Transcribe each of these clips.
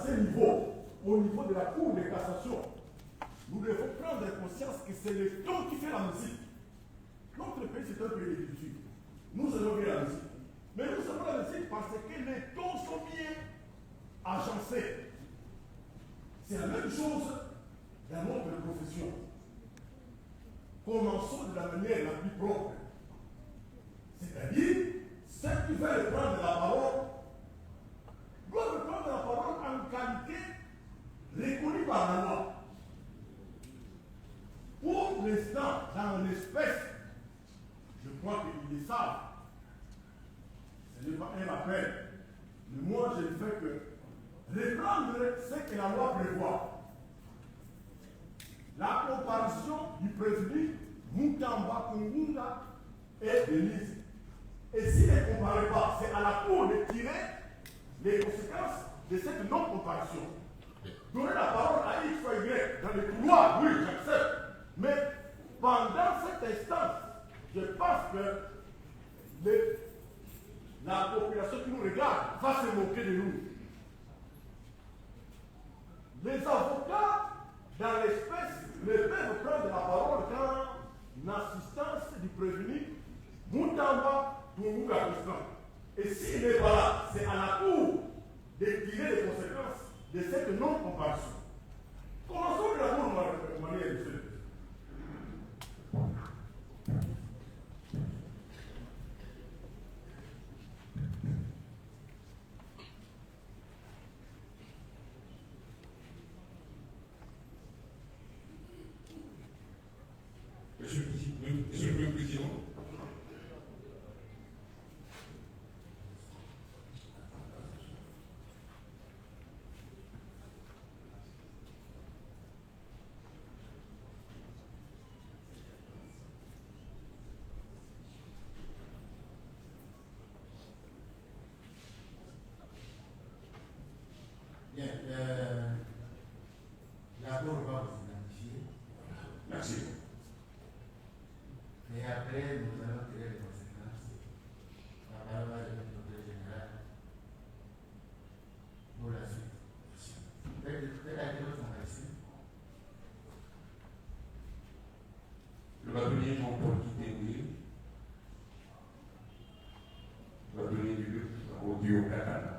ce niveau, au niveau de la Cour de cassation, nous devons prendre conscience que c'est le ton qui fait la musique. Notre pays, c'est un pays de culture. Nous savons bien la musique. Mais nous savons la musique parce que les tons sont bien agencés. C'est la même chose dans notre profession. Commençons de la manière la plus propre. C'est-à-dire, ceux qui veulent prendre la parole doivent prendre la parole en qualité reconnue par la loi. Pour l'instant, dans l'espèce, je crois qu'ils le savent. Ce n'est pas un appel. Mais moi, je ne fais que reprendre ce que la loi prévoit. La comparaison du prévenu Mutamba Kungunga et Denise. Et s'il ne compare pas, c'est à la Cour de tirer les conséquences de cette non-comparaison. Donner la parole à X ou Y dans les couloirs, oui, j'accepte. Mais pendant cet instant, je pense que la population qui nous regarde va se moquer de nous. Les avocats, dans l'espèce, ne peuvent prendre la parole qu'en assistance du prévenu Mutamba Tunguga Constant. Et s'il n'est pas là, c'est à la Cour de tirer les conséquences de cette non-comparaison. Commençons de la bonne manière, monsieur. Monsieur le Président, bien, la Cour va vous identifier. merci. Et après, nous allons tirer les conséquences. La parole va être au procureur général pour la suite. Faites à quelle autre ici. Le bâtonnier Jean-Paul Kitengui, bâtonnier du Luc, audio Katana.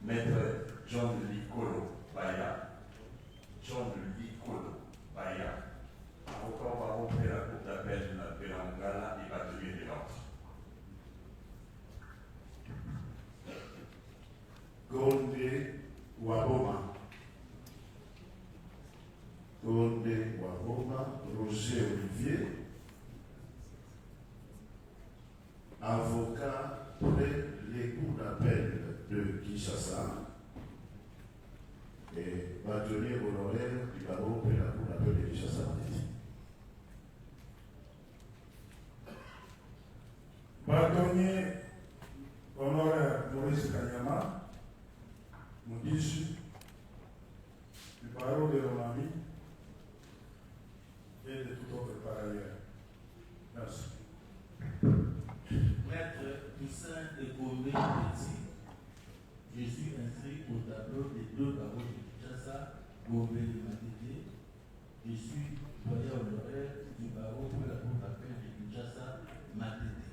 Maître John Licolo Baya, avocat au barreau de la Cour d'appel de la Ngala et bâtonnier de l'ordre. Gonde Waboma. Gonde Waboma, Roger Olivier, avocat près les cours d'appel de Kinshasa et bâtonnier honoraire du barreau de la cour d'appel de Kinshasa. Bâtonnier honoraire Maurice Kanyama, Moudisu, du barreau de Romami et de tout autre par ailleurs. Merci. Maître Toussaint de Gombe Petit, je suis inscrit au tableau des deux barreaux de Kinshasa, Gombe de Matete. Je suis doyen honoraire du barreau pour la cour d'appel de Kinshasa, Matete.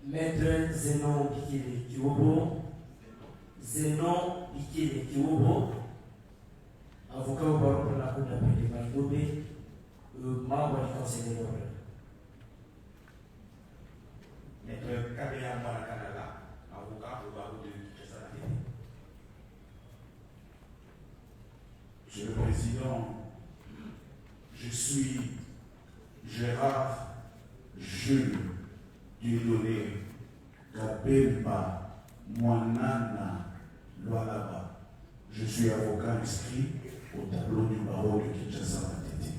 Maître Zénon Bikele Kiobo, avocat au barreau pour la cour d'appel de Maïdobe, membre du conseil des ordres. Maître Kabea Marakanala, avocat au barreau de Kinshasa. Monsieur le Président, je suis Gérard Jules Dieudonné Kabemba Mwanana Loalaba. Je suis avocat inscrit au tableau du barreau de Kinshasa Matete.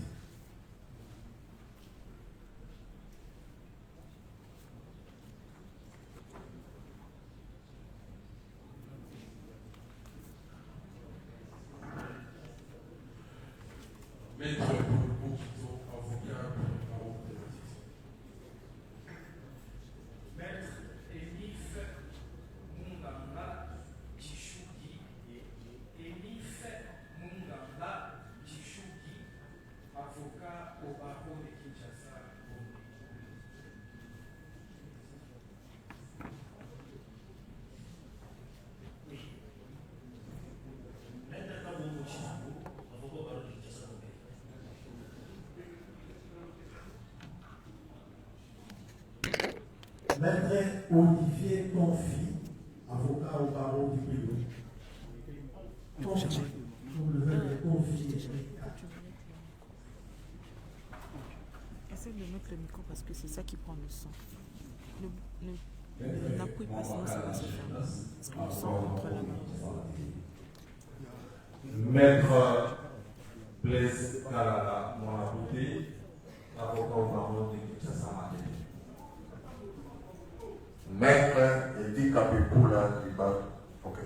Maître Paul Bokito, avocat pour le barreau de la Avocat au barreau de Kinshasa. Maître Olivier Tonfi, avocat au barreau du Pélou. Essaye de mettre le micro parce que c'est ça qui prend le son. N'appuie pas, sinon ça va se faire. Parce que le son entre la main. Maître Blaise Kalala, mon abouté, avocat au barreau de Kinshasa. Maître Edi Kapepula du barreau. Ok.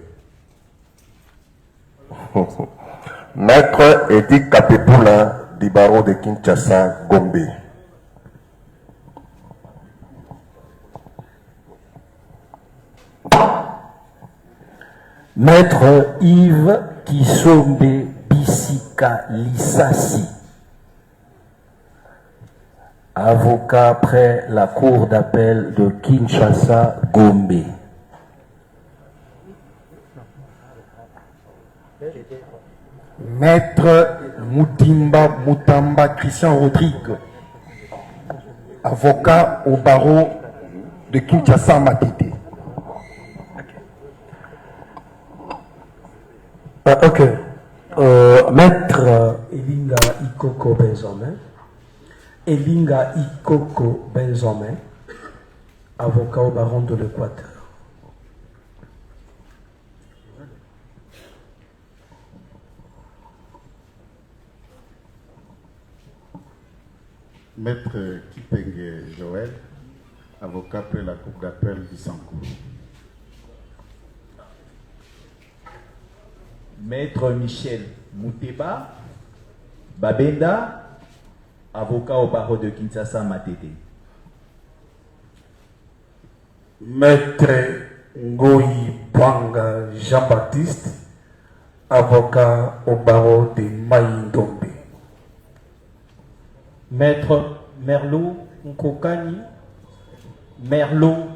Maître Edi Kapepula du barreau de Kinshasa, Gombe. Maître Yves Kisombe Bisika Lissassi, avocat près la cour d'appel de Kinshasa, Gombe. Maître Moutimba Moutamba Christian Rodrigue, avocat au barreau de Kinshasa, Matete. Ok. Maître Elinga Ikoko Benjamin. Elinga Ikoko Benjamin, avocat au baron de l'Équateur. Maître Kipenge Joël, avocat près la cour d'appel du Sankourou. Maître Michel Mouteba Babenda, avocat au barreau de Kinshasa, Matete. Maître Ngoyi Bwanga Jean-Baptiste, avocat au barreau de Maïndombe. Maître Merlot Nkokani, Merlot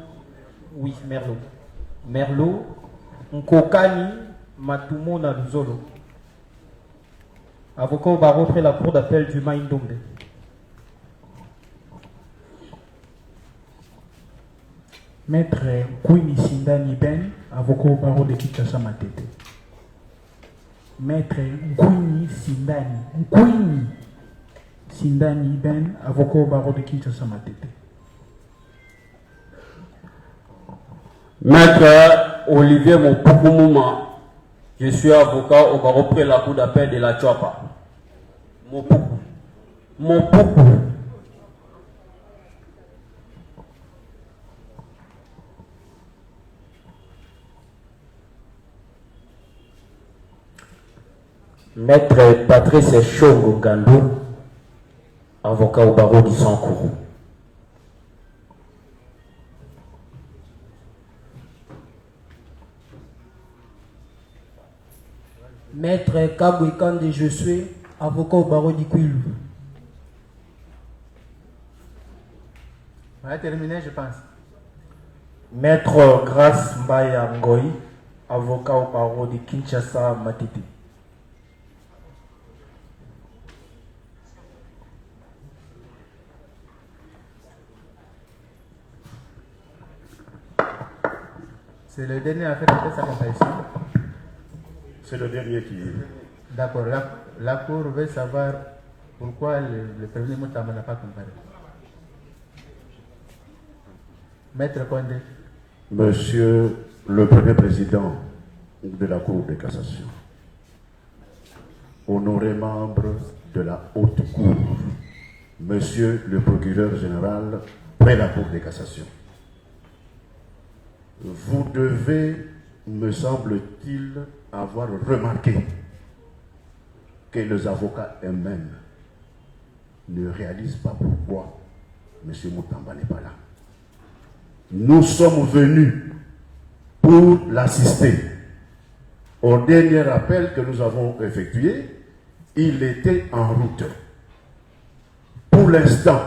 Nkokani Matumo Naluzolo, avocat au barreau près la cour d'appel du Maïndombe. Maître Kwini Sindani Ben, avocat au barreau de Kinshasa Matete. Maître Kwini Sindani Ben, avocat au barreau de Kinshasa Matete. Maître Olivier Mopukumouma, je suis avocat au barreau près la cour d'appel de la Chouapa. Mopuku. Maître Patrice Chongo Gandou, avocat au barreau du Sankourou. Maître Kabouikande Josué, avocat au barreau du Kwilu. On a terminé, je pense. Maître Grace Mbaya Ngoyi, avocat au barreau de Kinshasa Matete. C'est le dernier à faire sa comparaison. C'est le dernier qui... D'accord, la Cour veut savoir pourquoi le premier Moutamba n'a pas comparé. Maître Condé. Monsieur le Premier Président de la Cour de cassation, honorés membres de la Haute Cour, Monsieur le Procureur Général près la Cour de cassation, vous devez, me semble-t-il, avoir remarqué que les avocats eux-mêmes ne réalisent pas pourquoi M. Moutamba n'est pas là. Nous sommes venus pour l'assister. Au dernier appel que nous avons effectué, il était en route. pour l'instant,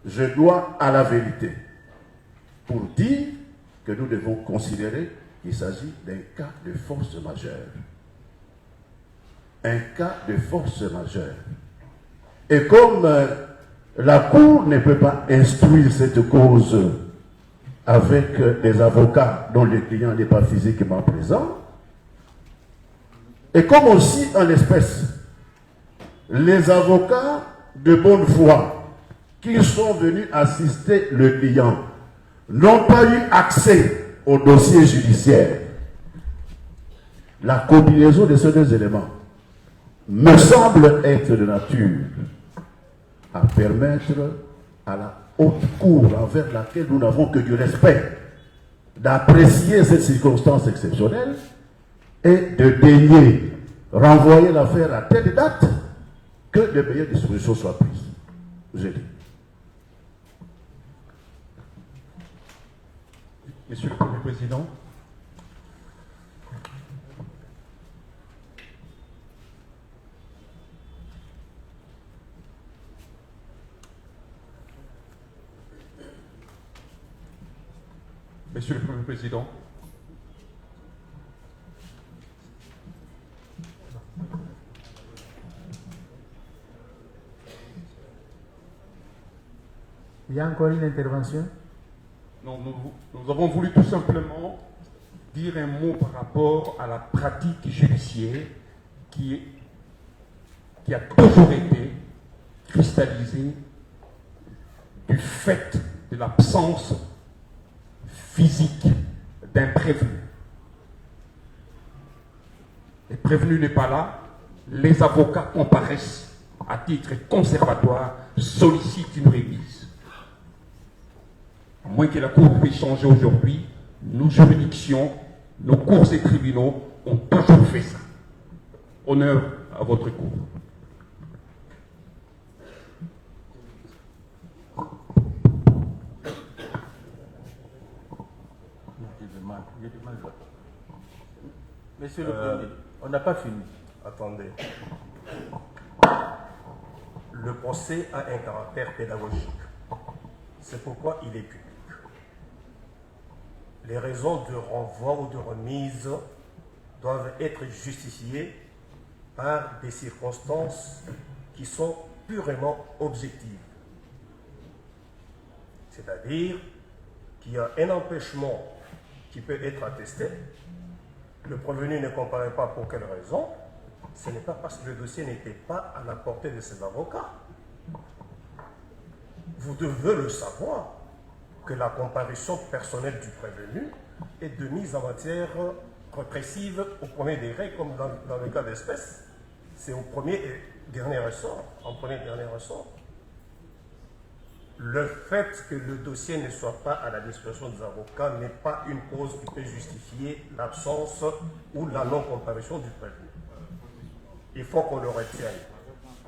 je dois à la vérité pour dire que nous devons considérer qu'il s'agit d'un cas de force majeure. Un cas de force majeure. Et comme la Cour ne peut pas instruire cette cause avec des avocats dont le client n'est pas physiquement présent, et comme aussi en l'espèce, les avocats de bonne foi qui sont venus assister le client n'ont pas eu accès au dossier judiciaire. La combinaison de ces deux éléments me semble être de nature à permettre à la haute cour envers laquelle nous n'avons que du respect d'apprécier cette circonstance exceptionnelle et de daigner renvoyer l'affaire à telle date que les meilleures dispositions soient prises. J'ai dit. Monsieur le Premier Président, Monsieur le Premier Président, il y a encore une intervention? non, nous avons voulu tout simplement dire un mot par rapport à la pratique judiciaire qui a toujours été cristallisée du fait de l'absence physique d'un prévenu. Le prévenu n'est pas là, les avocats comparaissent à titre conservatoire, sollicitent une révise. À moins que la Cour puisse changer aujourd'hui, nos juridictions, nos cours et tribunaux ont toujours fait ça. Honneur à votre Cour. Monsieur le Premier, on n'a pas fini. Attendez. Le procès a un caractère pédagogique. C'est pourquoi il est public. Les raisons de renvoi ou de remise doivent être justifiées par des circonstances qui sont purement objectives. C'est-à-dire qu'il y a un empêchement qui peut être attesté. Le prévenu ne comparaît pas pour quelle raison? Ce n'est pas parce que le dossier n'était pas à la portée de ses avocats. Vous devez le savoir que la comparution personnelle du prévenu est de mise en matière répressive au premier degré, comme dans le cas d'espèce. C'est au premier et dernier ressort, en premier et dernier ressort. Le fait que le dossier ne soit pas à la disposition des avocats n'est pas une cause qui peut justifier l'absence ou la non-comparution du prévenu. Il faut qu'on le retienne.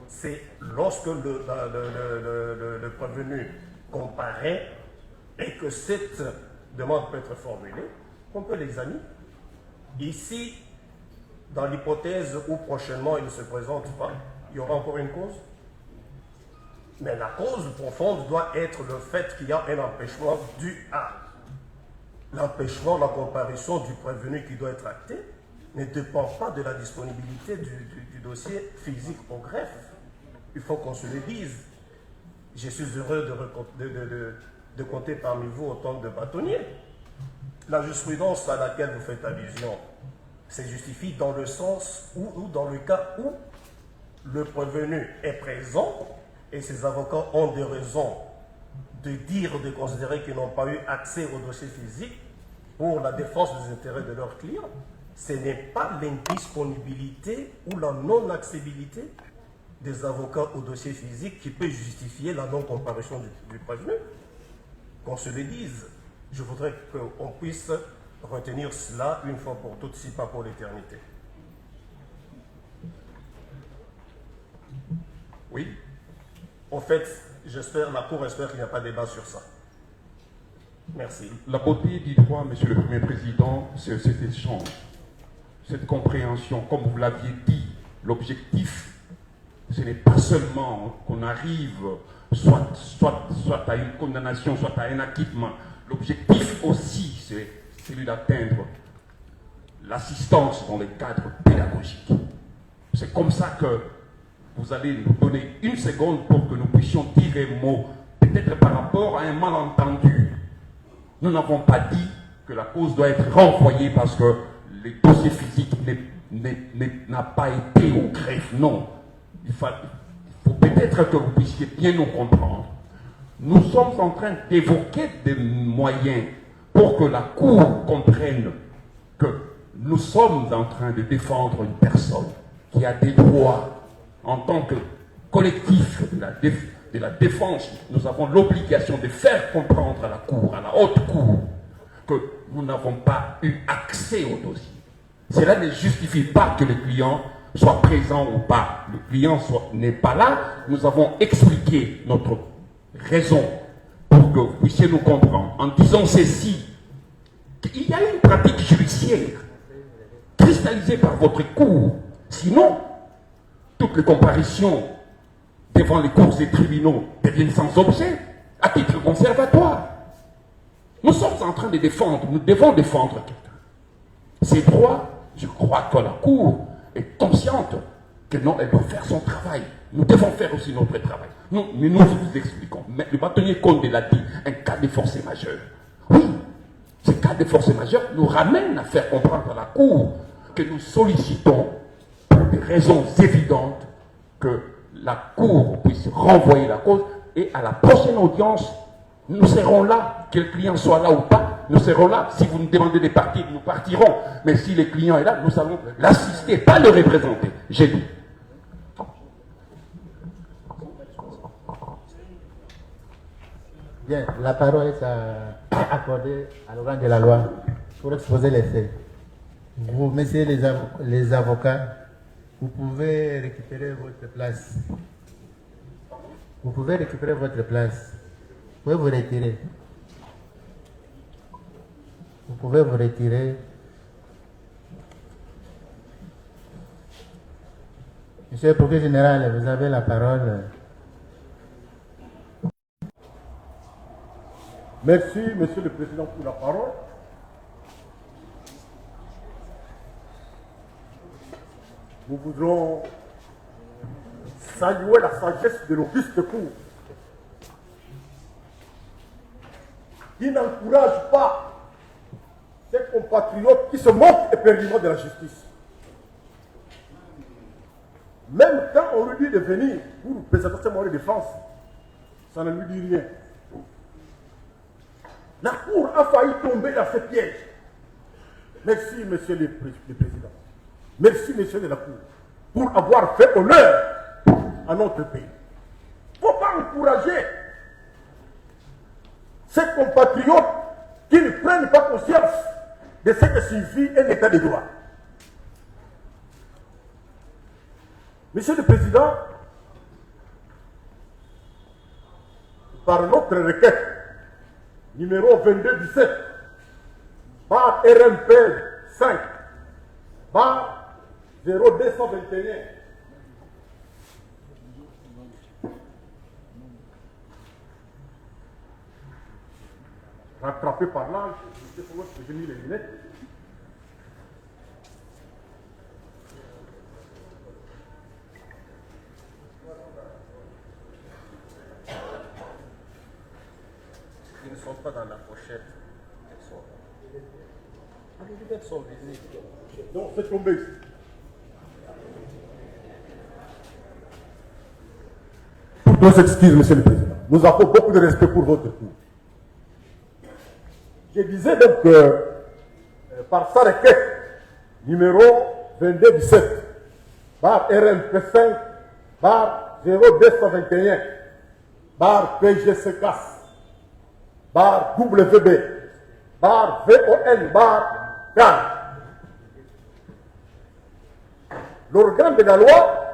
C'est lorsque le prévenu comparaît et que cette demande peut être formulée qu'on peut l'examiner. Ici, dans l'hypothèse où prochainement il ne se présente pas, il y aura encore une cause. Mais la cause profonde doit être le fait qu'il y a un empêchement dû à l'empêchement, la comparution du prévenu qui doit être acté ne dépend pas de la disponibilité du dossier physique au greffe. Il faut qu'on se le dise. Je suis heureux de compter parmi vous autant de bâtonniers. La jurisprudence à laquelle vous faites allusion se justifie dans le sens ou dans le cas où le prévenu est présent et ses avocats ont des raisons de dire, de considérer qu'ils n'ont pas eu accès au dossier physique pour la défense des intérêts de leurs clients. Ce n'est pas l'indisponibilité ou la non-accessibilité des avocats au dossier physique qui peut justifier la non-comparution du prévenu. Qu'on se le dise. Je voudrais qu'on puisse retenir cela une fois pour toutes, si pas pour l'éternité. Oui. En fait, la Cour espère qu'il n'y a pas de débat sur ça. Merci. La beauté du droit, Monsieur le Premier Président, c'est cet échange, cette compréhension. Comme vous l'aviez dit, l'objectif, ce n'est pas seulement qu'on arrive soit à une condamnation, soit à un acquittement. L'objectif aussi, c'est celui d'atteindre l'assistance dans les cadres pédagogiques. C'est comme ça que vous allez nous donner une seconde pour que nous puissions dire un mot, peut-être par rapport à un malentendu. Nous n'avons pas dit que la cause doit être renvoyée parce que le dossier physique n'a pas été au greffe. Non. Il faut peut-être que vous puissiez bien nous comprendre. Nous sommes en train d'évoquer des moyens pour que la Cour comprenne que nous sommes en train de défendre une personne qui a des droits en tant que collectif de la défense. Nous avons l'obligation de faire comprendre à la Cour, à la haute Cour, que nous n'avons pas eu accès au dossier. Cela ne justifie pas que le client soit présent ou pas. Le client n'est pas là. Nous avons expliqué notre raison pour que vous puissiez nous comprendre en disant ceci. Il y a une pratique judiciaire cristallisée par votre cour. Sinon, toutes les comparaisons devant les cours et tribunaux deviennent sans objet, à titre conservatoire. Nous sommes en train de défendre, nous devons défendre quelqu'un. Ces droits, je crois que la Cour est consciente que non, elle doit faire son travail. Nous devons faire aussi notre travail. Mais nous vous expliquons. Mais le bâtonnier Condé l'a dit, un cas de force majeure. Oui, ce cas de force majeure nous ramène à faire comprendre à la Cour que nous sollicitons, pour des raisons évidentes, que la Cour puisse renvoyer la cause et à la prochaine audience, nous serons là, que le client soit là ou pas, nous serons là. Si vous nous demandez de partir, nous partirons. Mais si le client est là, nous allons l'assister, pas le représenter. J'ai dit. Bien, la parole est accordée à l'organe de la loi pour exposer les faits. Vous, messieurs les avocats, vous pouvez récupérer votre place. Vous pouvez récupérer votre place. Vous pouvez vous retirer. Vous pouvez vous retirer. Monsieur le procureur général, vous avez la parole. Merci, Monsieur le Président, pour la parole. Nous voudrons saluer la sagesse de l'auguste cour, qui n'encourage pas ses compatriotes qui se moquent éperdument de la justice. Même quand on lui dit de venir pour présenter ses moyens de défense, ça ne lui dit rien. La Cour a failli tomber dans ce piège. Merci, Monsieur le Président. Merci, Monsieur de la Cour, pour avoir fait honneur à notre pays. Il ne faut pas encourager ces compatriotes qui ne prennent pas conscience de ce que signifie un état de droit. Monsieur le Président, par notre requête numéro 2217, par RMP 5, par 0221, rattrapé par l'âge, je sais pas où j'ai mis les lunettes. Ils ne sont pas dans la pochette. Les lunettes sont visibles. Donc c'est tombé. Toutes nos excuses, Monsieur le Président. Nous avons beaucoup de respect pour votre cour. Je disais donc que par sa requête numéro 2217, par RMP5, par 0221, par PGCCAS, par WB, par VON, par CAN. L'organe de la loi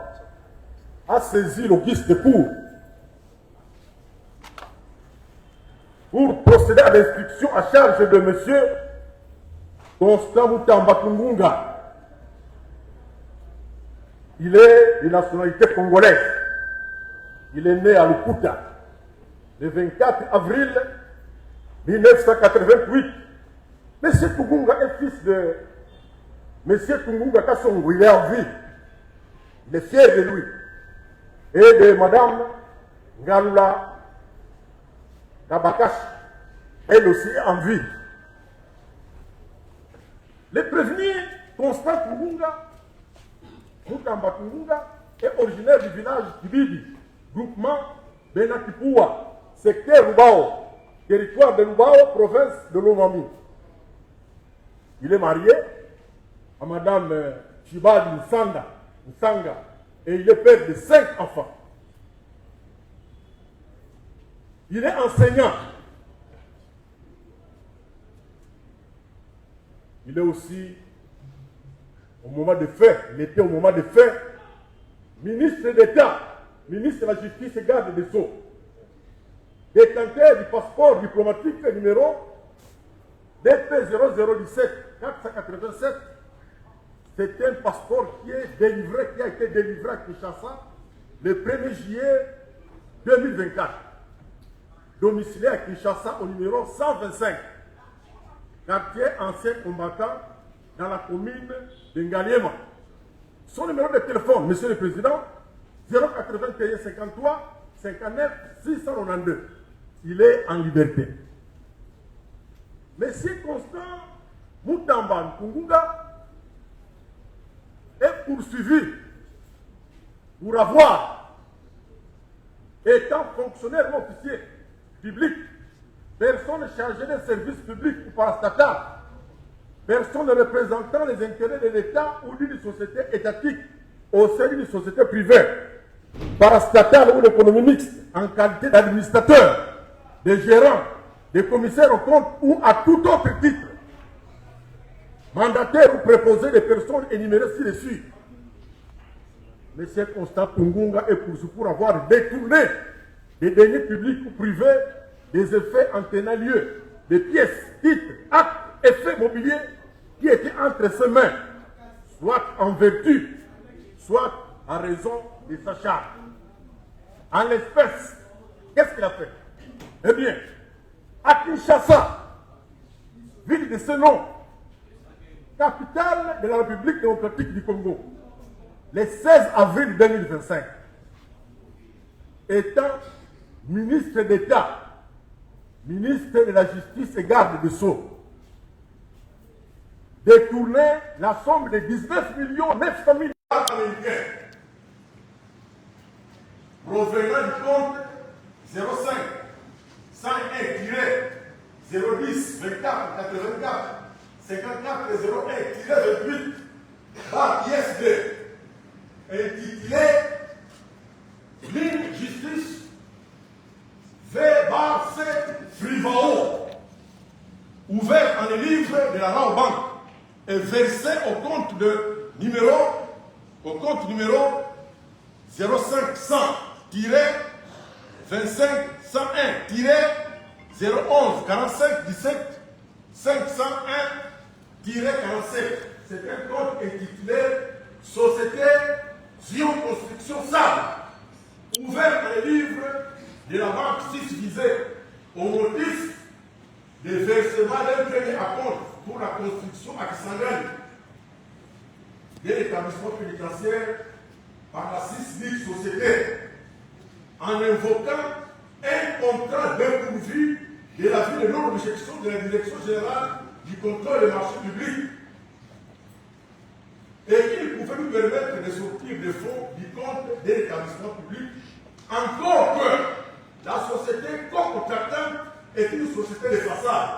a saisi l'auguste cour pour procéder à l'instruction à charge de M. Constant Mutamba Kungunga Il est de nationalité congolaise. Il est né à Lukuta le 24 avril 1988. M. Tungunga est fils de M. Tungunga Kassongo. Il est en vie. Il est fier de lui. Et de Mme Ngalula Kabakash. Elle aussi est en vie. Le prévenu Constant Tungunga, Mutamba Tungunga, est originaire du village Kibidi, groupement Benakipua, secteur Lubao, territoire de Lubao, province de Lomami. Il est marié à Madame Chibadi Nsanga, et il est père de 5 enfants. Il est enseignant. Il est aussi, au moment des faits, il était au moment des faits, ministre d'État, ministre de la Justice et garde des Sceaux, détenteur du passeport diplomatique numéro DP 0017 487. C'est un passeport qui a été délivré à Kinshasa le 1er juillet 2024. Domicilié à Kinshasa au numéro 125. Quartier ancien combattant dans la commune de Ngaliema. Son numéro de téléphone, Monsieur le Président, 081 53 59 692. Il est en liberté. Monsieur Constant Mutamba Nkungunga est poursuivi pour avoir, étant fonctionnaire ou officier public, personne chargée des services publics ou parastatale, personne représentant les intérêts de l'État ou d'une société étatique au sein d'une société privée, parastatale ou d'économie mixte, en qualité d'administrateur, de gérant, de commissaire au compte ou à tout autre titre, mandataire ou préposé des personnes énumérées ci-dessus. M. Constant Tungunga est poursuivi pour avoir détourné des deniers publics ou privés des effets en tenant lieu, des pièces, titres, actes, effets mobiliers qui étaient entre ses mains, soit en vertu, soit en raison de sa charge. En l'espèce, qu'est-ce qu'il a fait? Eh bien, à Kinshasa, ville de ce nom, capitale de la République démocratique du Congo, le 16 avril 2025, étant ministre d'État, ministre de la Justice et garde des Sceaux, détourner la somme de 19 900 000 américains provenant du compte 05 101-010 24 84 54 01-28 par ISD intitulé Ligne Justice V/C Frivao, ouvert en livre de la Banque et versé au compte numéro 05-101-011-45-17 501-47. C'est un compte intitulé Société Zion Construction Sable, ouvert dans les livres de la banque 6 visée au motif de versement d'un crédit à compte pour la construction à Kisangani de l'établissement pénitentiaire par la 6 société, en invoquant un contrat dépourvu de la vie de non-objection de la Direction générale du contrôle des marchés publics, et qu'il pouvait nous permettre de sortir des fonds du compte de l'établissement public, encore que la société co-contractante est une société de façade,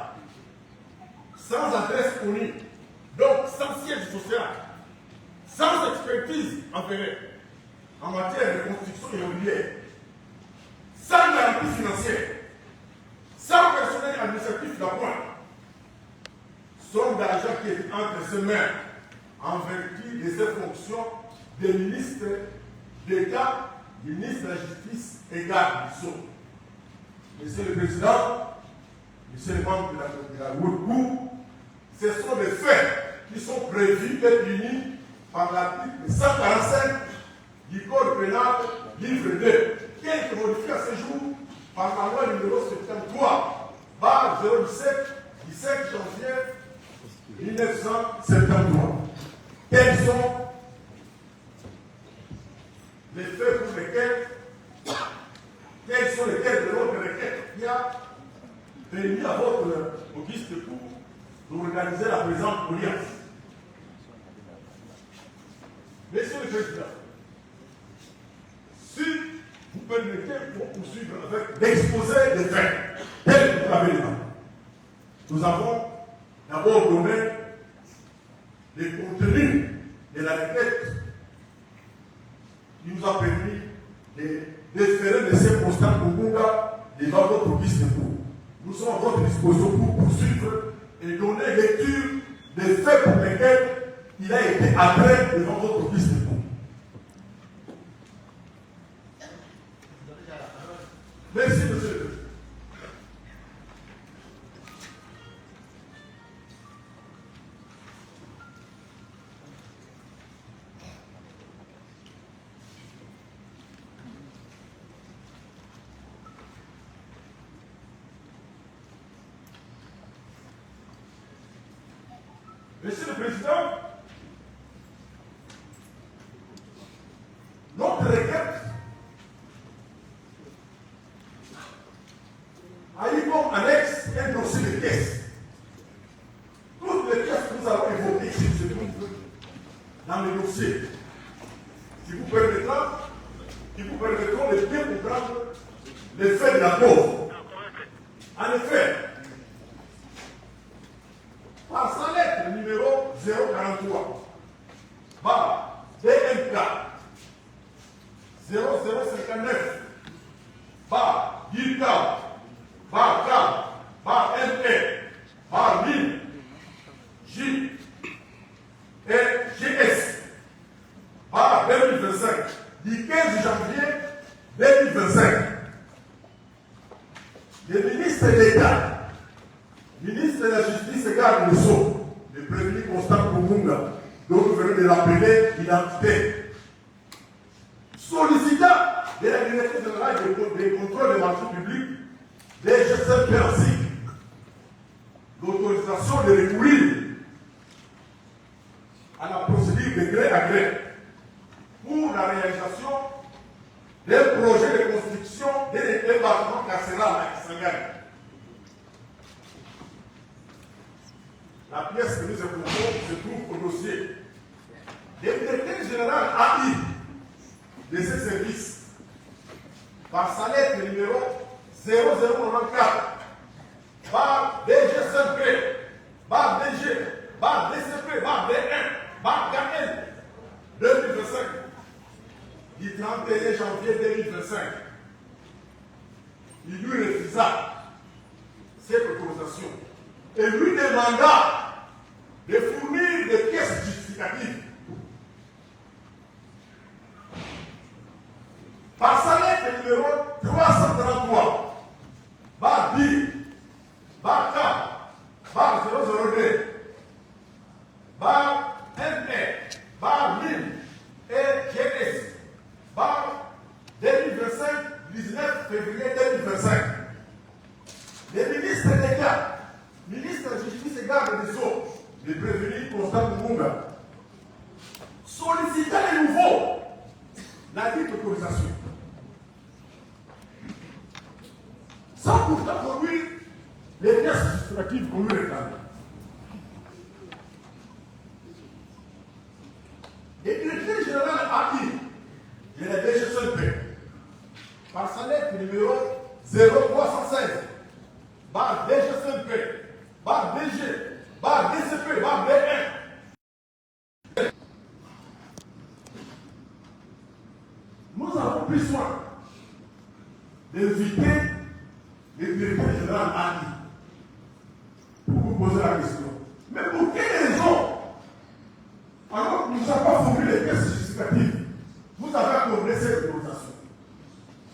sans adresse connue, donc sans siège social, sans expertise avérée en matière de construction immobilière, sans garantie financière, sans personnel administratif d'appoint, somme d'argent qui est entre ses mains en vertu de ses fonctions de ministre d'État, ministre de la Justice et garde du Sceau. Monsieur le Président, Monsieur le membre de la Haute Cour, ce sont des faits qui sont prévus et punis par l'article 145 du Code pénal, livre 2, qui a été modifié à ce jour par la loi numéro 73, barre 017, 17 janvier 1973. Quels sont les faits pour lesquels, quels sont lesquels de l'autre requête qui a permis à votre auguste pour d'organiser la présente audience. Monsieur le Président, si vous permettez pour poursuivre avec l'exposé des faits, tel que vous l'avez dit, nous avons d'abord donné les contenus de la requête qui nous a permis de déférer de ces constats pour Bunga devant votre auguste pour. Nous sommes à votre disposition pour poursuivre et donner lecture des faits pour lesquels il a été appelé devant votre auguste pour. Merci, monsieur le Président. Monsieur le Président, notre requête a eu comme annexe un dossier de pièces. Toutes les pièces que nous avons évoquées ici se trouvent dans le dossier. Qui vous permettront de bien comprendre les faits de la cause. En effet, par sa lettre numéro 043, bar DMK 0059, bar DIRCA, bar CAM, bar ME, bar MIN, J et GS, bar 2025, du 15 janvier 2025. Le ministre de l'État, ministre de la Justice et garde des Sceaux, le prévenu Constant Kumunga, dont nous venons de l'appeler identité, sollicitant de la Direction générale des contrôles des marchés publics, des gestions financiers, l'autorisation de recourir à la procédure de gré à gré pour la réalisation d'un projet de construction d'un débarquement carcéral à Kisangani. La pièce que nous écoutons se trouve au dossier. Le directeur général AI de ces services, par sa lettre numéro 0094, par DG5P, par DG, par DCP, par D1, par KN 2025, du 31 janvier 2025, il lui refusa cette autorisation et lui demanda de fournir des pièces justificatives. Par sa lettre numéro 333, bar B, bar K, bar 002, bar ME, bar MIN et GS, bar 2025, 19 février 2025. Les ministres d'État, ministre de la Justice et garde des Sceaux, le prévenu Constant Kumunga, sollicitant de nouveau la dite autorisation. Sans pourtant produire les pièces justificatives qu'on lui réclame. Le directeur général a dit, de la DG5P, par sa lettre numéro 0316, bar DG5P, bar DG, bar DCP, bar D1. Nous avons pris soin d'éviter le directeur général a dit pour vous poser la question. Mais pour quelle raison, alors que nous n'avons pas fourni les pièces justificatives, vous avez accordé cette autorisation?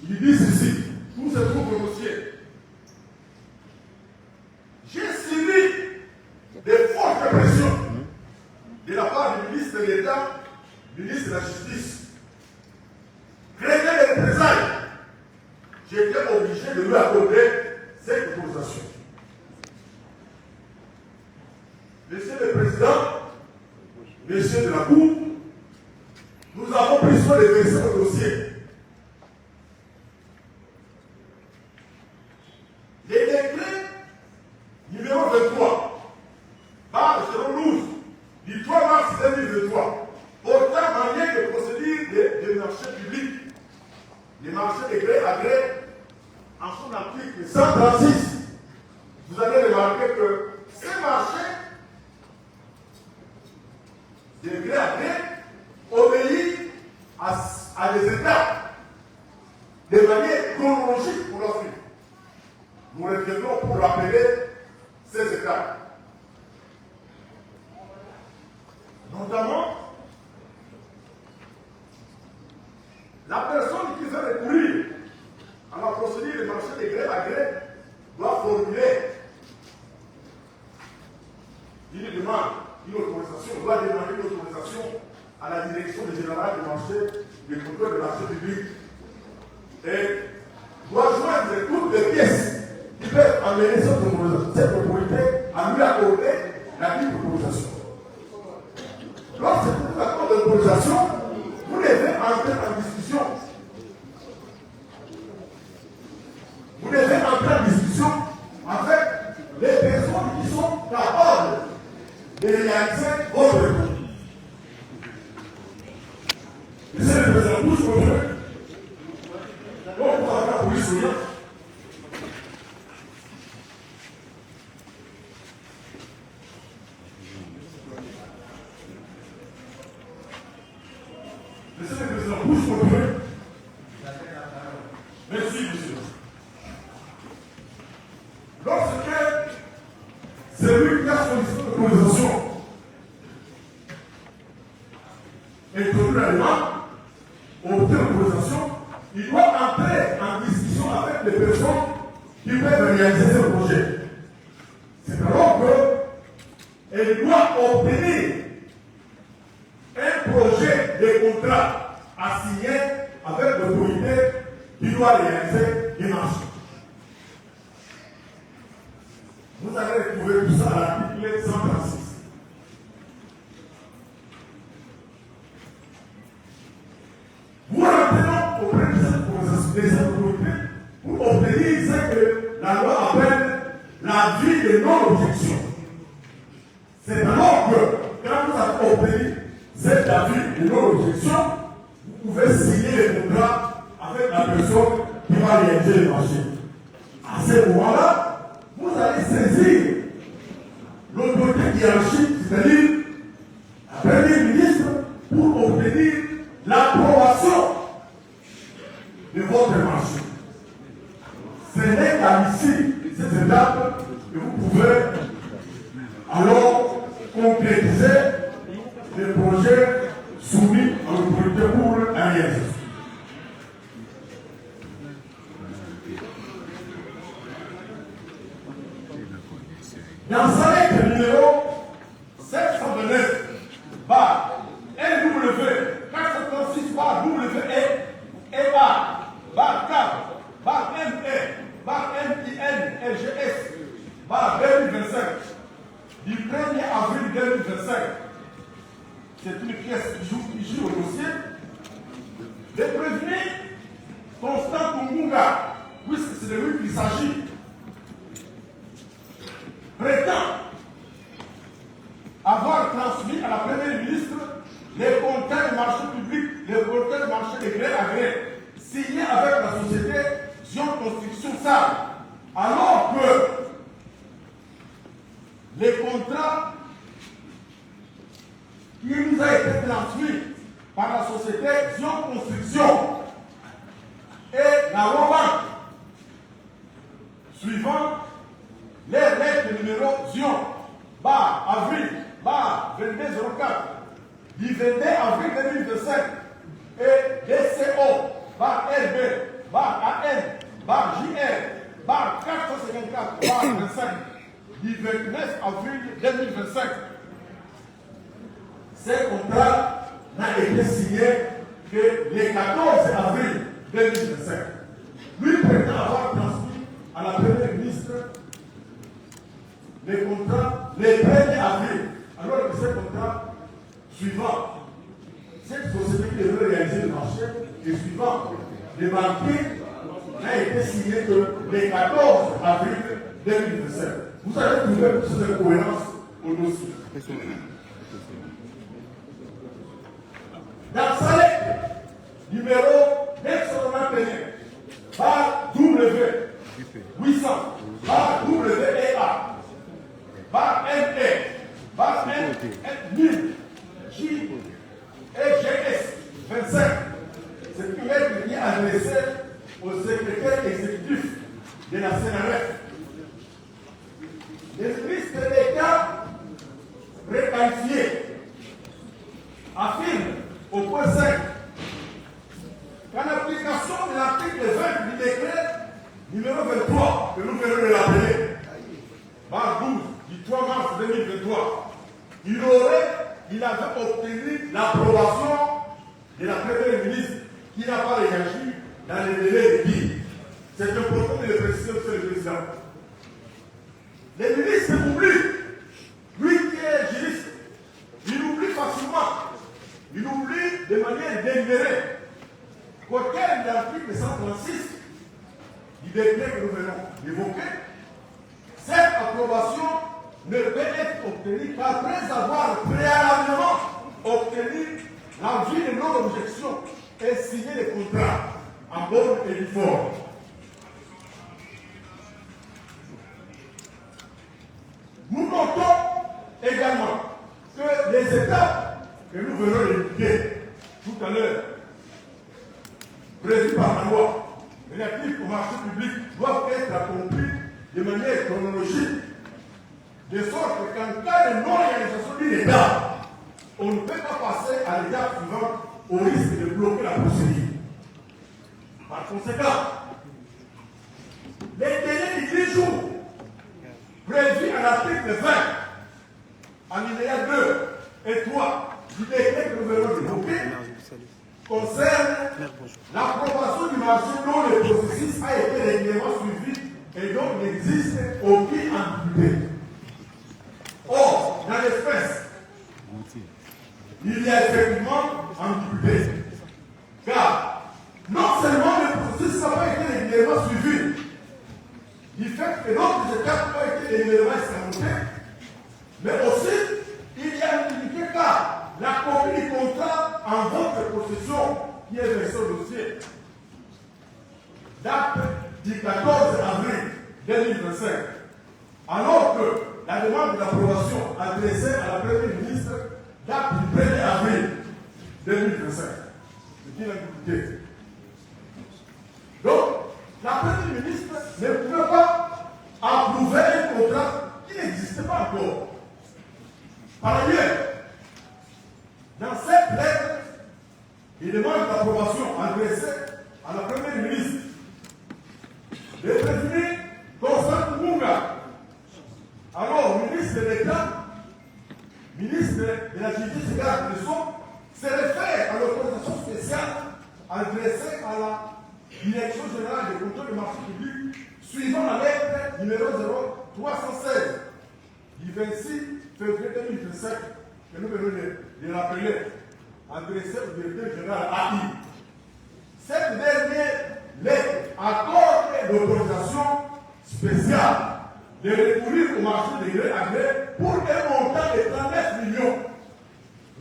Il dit ceci, où se trouve le dossier. J'ai subi des fortes pressions de la part du ministre de l'État, du ministre de la Justice, est obligé de lui accorder cette autorisation. Monsieur le Président, Monsieur de la Cour, nous avons pris soin de verser le dossier. Les décrets numéro 23, par 012, du 3 mars 2023, portant manière de procédure des marchés publics, les marchés de gré à gré, en son article 136, vous allez remarquer que ces marchés de gré à gré obéissent à des étapes de manière chronologique pour l'Afrique. Nous reviendrons pour rappeler ces étapes. Notamment, la personne qui veut recourir à la procédure de marché de gré à gré doit formuler une demande, une autorisation, doit demander une autorisation à la direction générale du marché, du contrôle de marché public, et doit joindre toutes les pièces qui peuvent amener cette autorité à lui accorder la libre autorisation. Lorsque vous accordez l'autorisation, vous devez entrer en discussion. Vous devez entrer en discussion avec les personnes qui sont capables de réaliser votre recours. Monsieur le Président, vous souhaitez pour la police. Monsieur le Président, vous souhaitez. Merci, monsieur. Lorsque celui qui a sollicité l'autorisation introduit la demande, obtient l'autorisation, il doit entrer en discussion avec les personnes qui peuvent réaliser ce projet. C'est alors qu'elle doit obtenir un projet de contrat à signer avec l'autorité qui doit réaliser les marchés. Vous allez retrouver tout ça à l'article 136. Vous rentrez auprès de cette autorité pour obtenir ce que la loi appelle l'avis de non-objection. C'est alors que, quand vous avez obtenu cet avis de non-objection, vous pouvez signer le contrat avec la personne qui va réaliser le marché. À ce moment-là, vous allez saisir l'autorité hiérarchique, c'est-à-dire la première ministre, pour obtenir l'approbation de votre marché. Ce n'est qu'à l'issue de cette étape que vous pouvez alors concrétiser les projets soumis à l'autorité pour la réalisation. Dans sa lettre numéro 729, LW 436 WE et bar 4 ME MIN LGS 2025 du 1er avril 2025. C'est une pièce qui joue au dossier. Le prévenu Constant Tungunga, puisque c'est de lui qu'il s'agit, prétend avoir transmis à la première ministre les contrats de marché public, les contrats de marché de gré à gré, signés avec la société Zion Construction SAR, alors que les contrats qui nous a été transmis par la société Zion Construction et la revente suivant les lettres numéro Zion, avril, 2204, du 22 avril 2025, et DCO, LB, AN, JR, 454, 25, du 29 avril 2025. Ce contrat n'a été signé que le 14 avril 2025. lui prétend avoir transmis à la première ministre les contrats les 1er avril, alors que ces contrats suivants, cette société qui devait réaliser le marché est suivant. Le banquier n'a été signé que le 14 avril 2017. Vous allez trouver cette cohérence au dossier. Dans sa lettre numéro 991, par W 800, par WEA, par NE, par N1000, J et GS 25, c'est une lettre qui est adressée au secrétaire exécutif de la CNRF. Les ministres d'État réqualifiés affirment au point 5 qu'en application de l'article 20 du décret numéro 23, que nous venons de l'appeler, par 12 du 3 mars 2023, il avait obtenu l'approbation de la première ministre qui n'a pas réagi dans les délais dits. C'est important de le préciser, monsieur le président. Les ministres oublient. Lui qui est juriste, il oublie facilement. Il oublie de manière délibérée qu'au terme de l'article 136 du décret que nous venons d'évoquer, cette approbation ne peut être obtenue qu'après avoir préalablement obtenu l'avis de non-objection et signé les contrats en bonne et due forme. Nous notons également que les étapes que nous venons d'évoquer tout à l'heure, prévues par la loi relative au marché public, doivent être accomplies de manière chronologique, de sorte qu'en cas de non-réalisation d'une étape, on ne peut pas passer à l'étape suivante au risque de bloquer la procédure. Par conséquent, les délais de 10 jours prévus à l'article 20, alinéa 2 et 3 du décret que nous venons d'évoquer, concernent l'approbation du marché dont le processus a été régulièrement suivi et dont il n'existe aucune ambiguïté. Or, dans l'espèce, il y a effectivement ambiguïté. Car, non seulement le processus n'a pas été régulièrement suivi, du fait que d'autres étapes n'ont été régulièrement escamontées, mais aussi, il y a une ambiguïté car la copie du contrat en votre possession, qui est versée au dossier, date du 14 avril 2025, alors que la demande d'approbation adressée à la Première ministre date du 1er avril 2025. C'est une ambiguïté. Donc, la Première ministre ne pouvait pas approuver un contrat qui n'existait pas encore. Par ailleurs, dans cette lettre, il demande d'approbation adressée à la Première ministre de prévenir Constant Munga, alors ministre de l'État, ministre de la Justice et garde des Sceaux, se réfère à l'autorisation spéciale adressée à la Direction générale des contrôles de marché public suivant la lettre numéro 0316 du 26 février 2025 que nous venons de rappeler, adressée au directeur général AI. Cette dernière lettre accorde l'autorisation spéciale de recourir au marché de gré à gré pour un montant de 39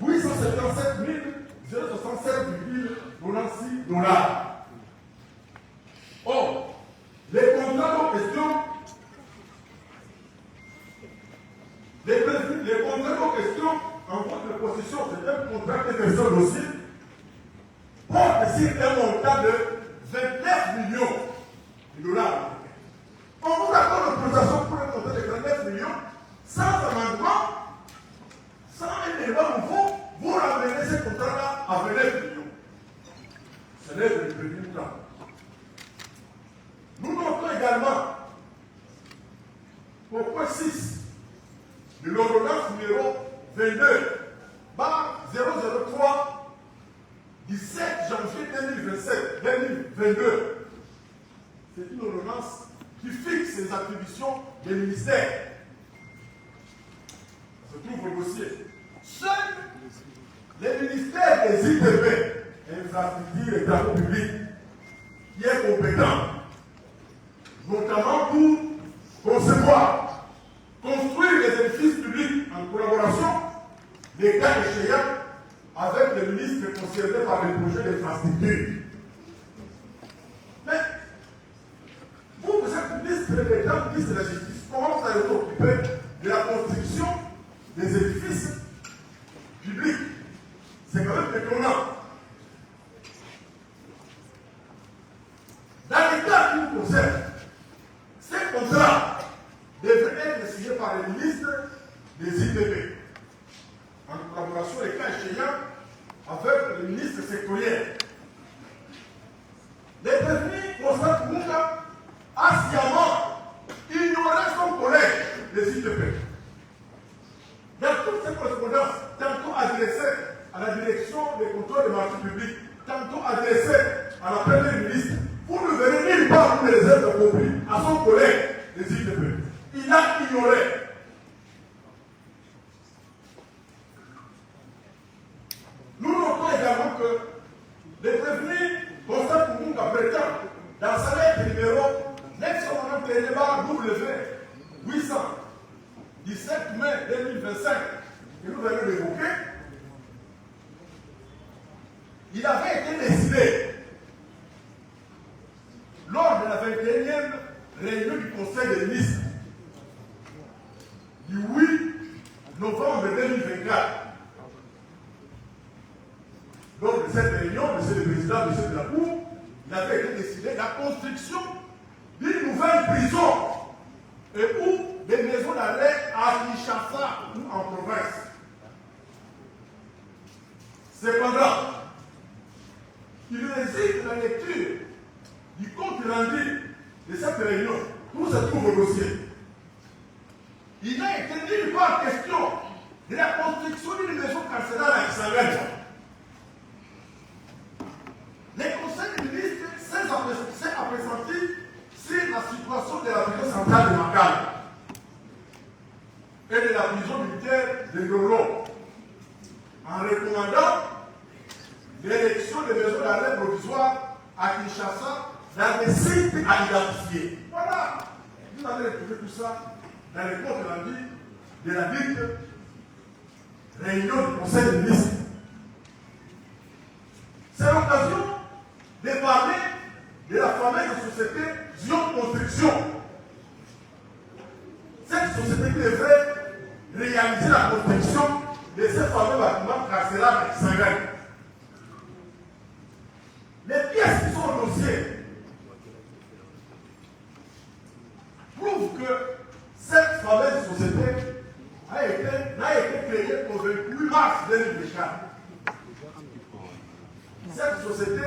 877 067,96 $. Or, les contrats en question, en votre possession, c'est un contrat qui est versé au dossier, porte sur un montant de 29 millions de dollars. On vous accorde l'autorisation pour un montant de 39 millions, sans amendement, sans un élément nouveau, vous ramenez ce contrat-là à 29 millions. Ce n'est que le premier temps. Nous notons également au point 6 de l'ordonnance numéro 22/003 du 7 janvier 2022 qui fixe les attributions des ministères. Ça se trouve au dossier. Seuls les ministères des ITP, infrastructures et travaux publics, qui est compétent, notamment pour concevoir, construire les édifices publics en collaboration, les cas échéants, avec les ministres concernés par les projets d'infrastructure. Mais, vous êtes ministre de l'État, ministre de la Justice, comment vous allez vous occuper de la construction des édifices publics? C'est quand même étonnant. Dans les cas qui nous concernent, ces contrats devraient être signés par les ministres des ITP, en collaboration les cas échéants avec les ministres sectoriels. Les prévenus Constant Mouka a sciemment ignoré son collègue des ITP. Dans toutes ces correspondances, tantôt adressées à la direction des contrôles des marchés publics, tantôt adressées à la première ministre, vous ne verrez nulle part où les êtres compris à son collègue des ITP. Il a ignoré. Nous notons également que les prévenus Constant Mouka prétend, dans sa lettre numéro 991-W800, 17 mai 2025, que nous venons d'évoquer, il avait été décidé, lors de la 21e réunion du Conseil des ministres, du 8 novembre 2024, lors de cette réunion, M. le Président, M. de la Cour, il avait été décidé la construction d'une nouvelle prison et ou des maisons d'arrêt à Kinshasa ou en province. Cependant, il réside la lecture du compte rendu de cette réunion. Tout se trouve au dossier. Il n'a été nulle part question de la construction d'une maison carcérale à Kisangani. Les conseils des ministres s'est apprécié sur la situation de la prison centrale de Makala et de la prison militaire de Golo, en recommandant l'élection des maisons d'arrêt provisoires à Kinshasa dans des sites à identifier. Voilà. Vous allez retrouver tout ça dans les comptes rendus de la dite réunion du Conseil des ministres. C'est l'occasion de parler de la fameuse société Zion Construction. Cette société qui devrait réaliser la construction de ces fameux bâtiments carcérales à Kisangani. Les pièces qui sont au dossier prouvent que cette fameuse société n'a été créée au 28 mars 2024. Cette société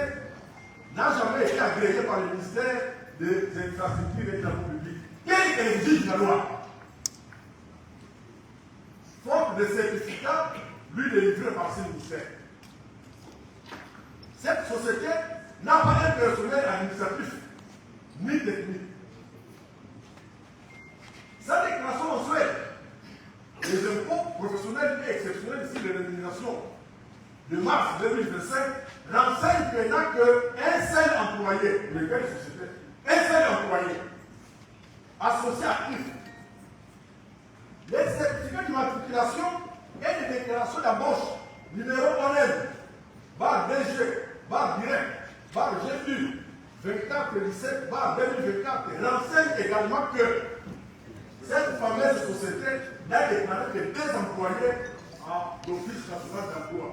n'a jamais été agréée par le ministère des Infrastructures et des Travaux publics. Quel exige la loi? Faute de certificat, lui délivré par ce ministère. Cette société n'a pas un personnel administratif ni technique. Sa déclaration mensuelle des impôts professionnels et exceptionnels ici de l'élimination de mars 2025 renseigne qu'il n'y a qu'un seul employé, lequel société, un seul employé, associé actif. Les certificats d'immatriculation et les déclarations d'embauche, numéro ONEM, barre DG, barre direct, barre GU, 24-17, barre 2024, renseigne également que cette fameuse société n'a déclaré que 2 employés à l'Office national d'emploi.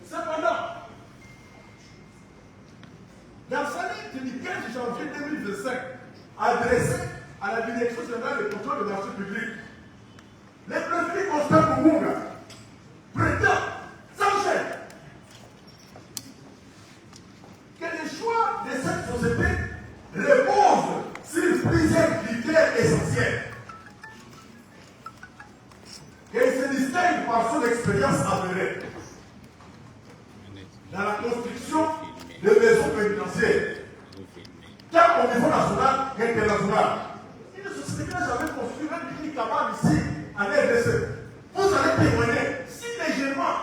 Cependant, dans sa lettre du 15 janvier 2025, adressée à la Direction générale de contrôle des marchés publics, les préfets Constant Mouka prétend sans gêne que les choix de cette société reposent sur plusieurs critères essentiels. Qu'elle se distingue par son expérience avérée dans la construction de maisons pénitentiaires, tant international. Une société qui n'a jamais construit une clinique là-bas ici, en RDC. Vous allez témoigner, si légèrement,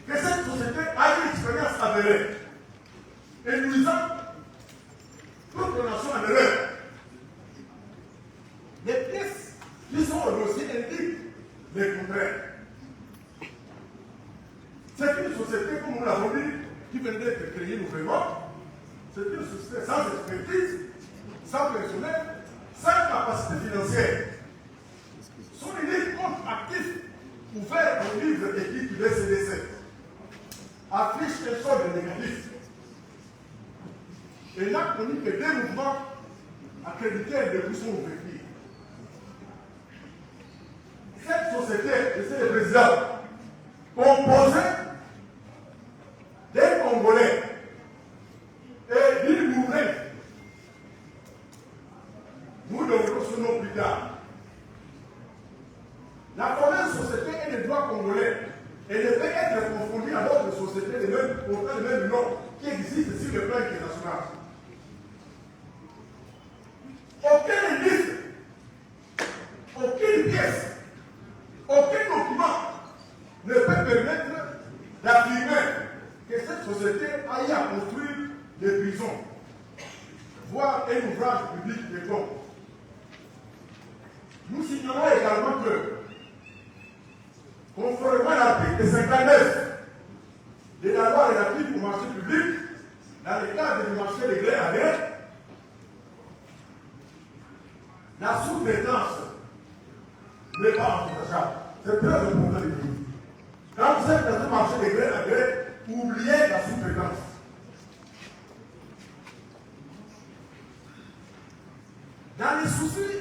que cette société a une expérience avérée et nuisant toute la nation en erreur. Les pièces qui sont au dossier indiquent le contraire. C'est une société, comme nous l'avons dit, qui vient d'être créée nouvellement. C'est une société sans expertise, sans personnel, sans capacité financière. Son unique compte actif ouvert au livre équipe du SDC affiche un solde négatif. Et n'a connu que 2 mouvements accrédités depuis son ouverture. Cette société, et c'est le président, composée des Congolais et d'une Gourmet, nous devrons ce nom plus tard. La première société est le droit congolais et ne peut être confondue à d'autres sociétés de même, portant le même nom qui existent sur le plan international. Aucun indice, aucune pièce, aucun document ne peut permettre d'affirmer que cette société aille à construire des prisons, voire un ouvrage public de compte. Nous signalons également que, conformément à l'article 59 de la loi relative au marché public, dans le cadre du marché de gré à gré, la sous-traitance n'est pas envisageable. C'est très important de dire. Quand vous êtes dans un marché de gré à gré, oubliez la sous-traitance. Dans les soucis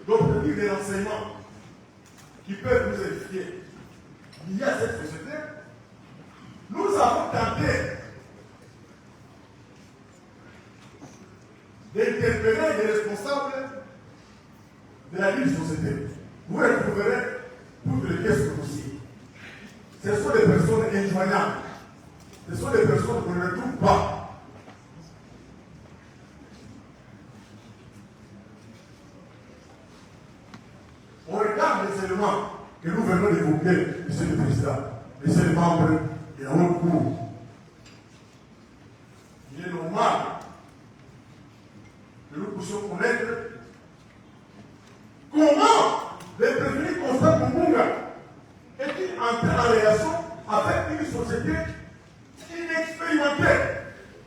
d'obtenir des renseignements qui peuvent nous édifier liés à cette société, nous avons tenté d'interpeller les responsables de la ville société. Vous retrouverez toutes les pièces de dossier. Ce sont des personnes injoignables. Ce sont des personnes qu'on ne retrouve pas. On regarde les éléments que nous venons d'évoquer, M. le Président, M. le membre de la haute cour. Il est normal que nous puissions connaître comment le prévenu Constant Mugunga est-il entré en relation avec une société inexpérimentée,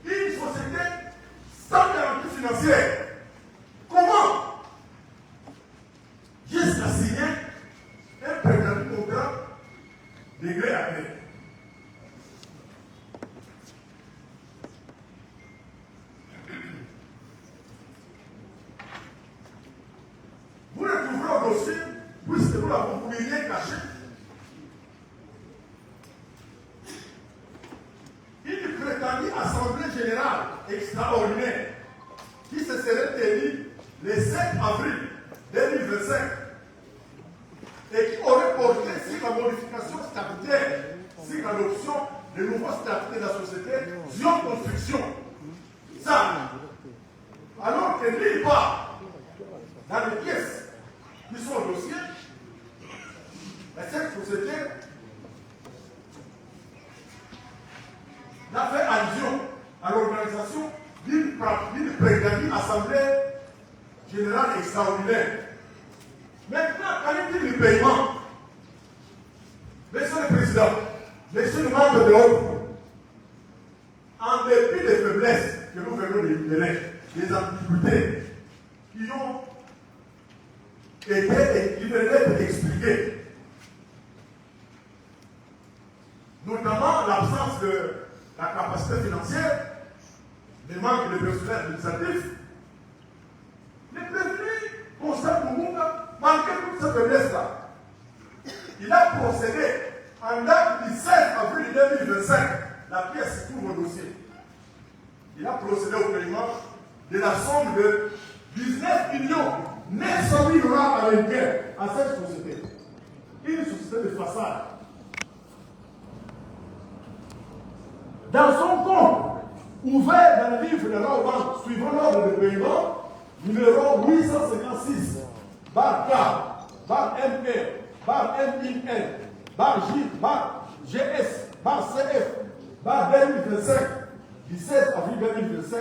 une société sans garantie financière. Comment jusqu'à signer un prétendu contrat de gré à gré. Vous le trouverez au dossier, puisque nous l'avons publié caché. Une prétendue assemblée générale extraordinaire qui se serait tenue le 7 avril 2025 et qui aurait porté sur la modification statutaire, sur l'adoption de nouveaux statuts de la société Zion Construction. Ça, alors que nulle part dans les pièces qui sont au dossier, cette société n'a fait allusion à l'organisation d'une prétendue assemblée générale extraordinaire. Maintenant, quand il dit le paiement, Monsieur le Président, Monsieur le membre de l'ordre, en dépit des faiblesses que nous venons d'énumérer, des ambiguïtés qui ont été et qui venaient d'être expliquées, notamment l'absence de la capacité financière, les manques de personnel administratif, les prévenus Constant Mugunga, malgré toute cette faiblesse-là, il a procédé en date du 16 avril 2025, la pièce se trouve au dossier. Il a procédé au paiement de la somme de 19 900 000 $ américains à cette société. Une société de façade. Dans son compte, ouvert dans le livre de la banque suivant l'ordre de paiement numéro 856, barre K, barre MR, barre MIN, barre J, barre GS, barre CF, barre 2025, 17 avril 2025,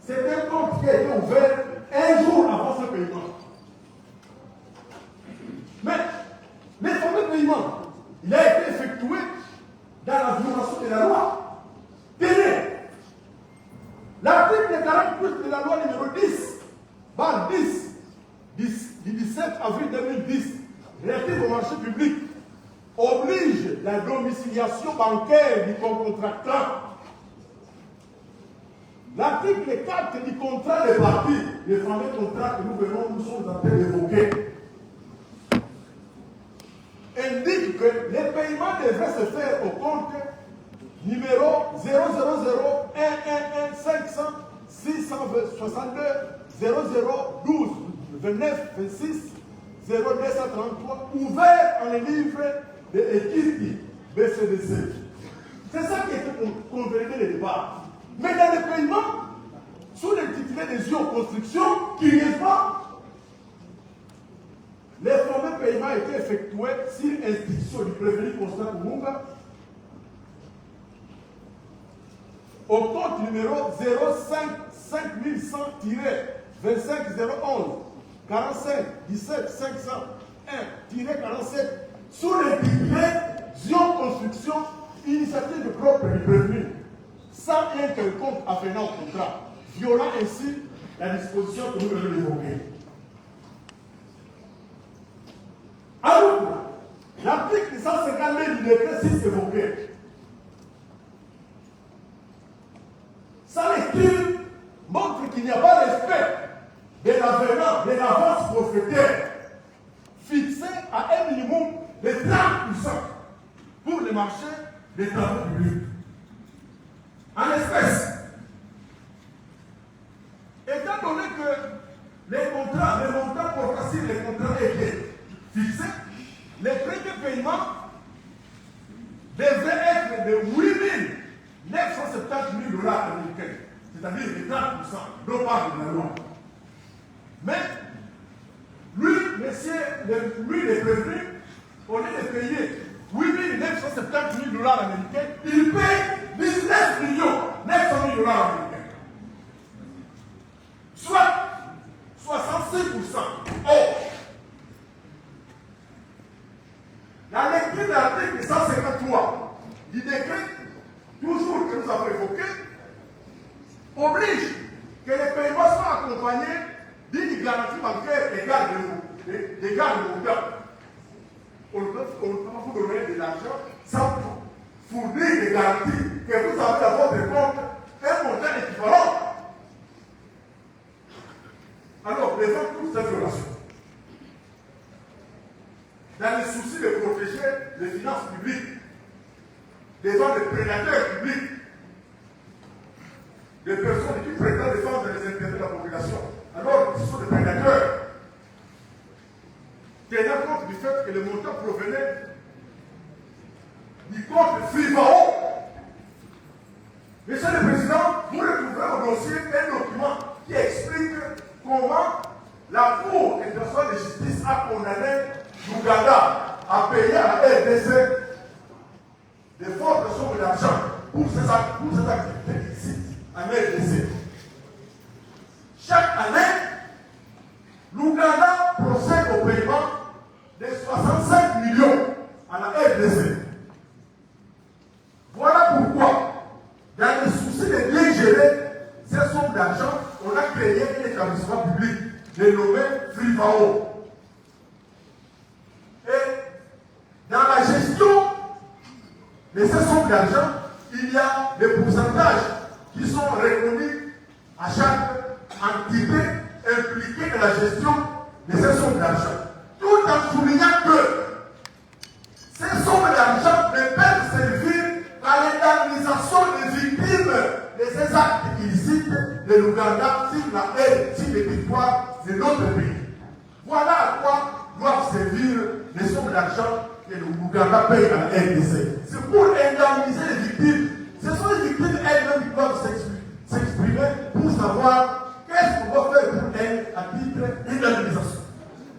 c'est un compte qui a été ouvert un jour avant ce paiement. Mais les fameux paiements, il a été effectué dans la violation de la loi. Tenez, l'article 48 de la loi numéro 10, barre 10, du 17 avril 2010, relative au marché public, oblige la domiciliation bancaire du contractant. L'article 4 du contrat des parties, les fameux contrats que nous sommes en train d'évoquer, indique que les paiements devraient se faire au compte numéro 000 111 500 662 0012 29 26 0233 ouvert en les livres de l'équipe BCDC. C'est ça qui était convenu le départ. Mais dans les paiements, sous l'intitulé des yeux aux constructions, curieusement, les fameux paiements étaient effectués sur instruction du prévenu Constant Kumunga au compte numéro 05 5100-25011 45 17 501-47 sous l'intitulé Zion Construction, initiative de propre du prévenu, sans un quelconque avenant au contrat, violant ainsi la disposition que nous venons d'évoquer. En outre, l'article 152 du décret 6 évoqué, sa lecture montre qu'il n'y a pas respect de l'avenant, de l'avance forfaitaire fixée à un minimum de 30% pour les marchés des travaux publics. En espèces, étant donné que les contrats, les montants portant sur les contrats étaient fixés, les premiers paiements devaient être de 8 970 000 $ américains, c'est-à-dire de 30%, non pas de la loi. Mais lui, le prévenu, au lieu de payer 8 970 000 $ américains, il paye 19 900 000 $ américains. Soit 66%. Or, la lecture de l'article 153 du décret, toujours que nous avons évoqué, oblige que les paiements soient accompagnés d'une garantie bancaire égale de montant. On ne peut pas vous donner de l'argent sans fournir des garanties que vous avez à votre compte un montant équivalent. Alors, devant toutes ces violations, dans le souci de protéger les finances publiques, devant les prédateurs publics, des personnes qui prétendent défendre les intérêts de la population, alors ce sont des prédateurs, tenant compte du fait que le montant provenait du compte FIFAO. Monsieur le Président, vous retrouvez au dossier un document qui explique comment la Cour internationale de justice a condamné l'Ouganda à payer à la RDC des fortes sommes d'argent pour ces activités ici en RDC. Chaque année, l'Ouganda procède au paiement de 65 millions à la RDC. Voilà pourquoi, dans le souci de bien gérer ces sommes d'argent, on a créé un établissement public dénommé FIFAO. Et dans la gestion de ces sommes d'argent, il y a des pourcentages qui sont reconnus à chaque entité impliquée dans la gestion de ces sommes d'argent. Tout en soulignant que ces sommes d'argent ne peuvent servir à l'indemnisation des victimes de ces actes illicites de l'Ouganda sur les territoires de notre pays. Voilà à quoi doivent servir les sommes d'argent que l'Ouganda paye à la RDC. C'est pour indemniser les victimes. Ce sont les victimes elles-mêmes qui doivent s'exprimer pour savoir qu'est-ce qu'on va à titre d'indemnisation.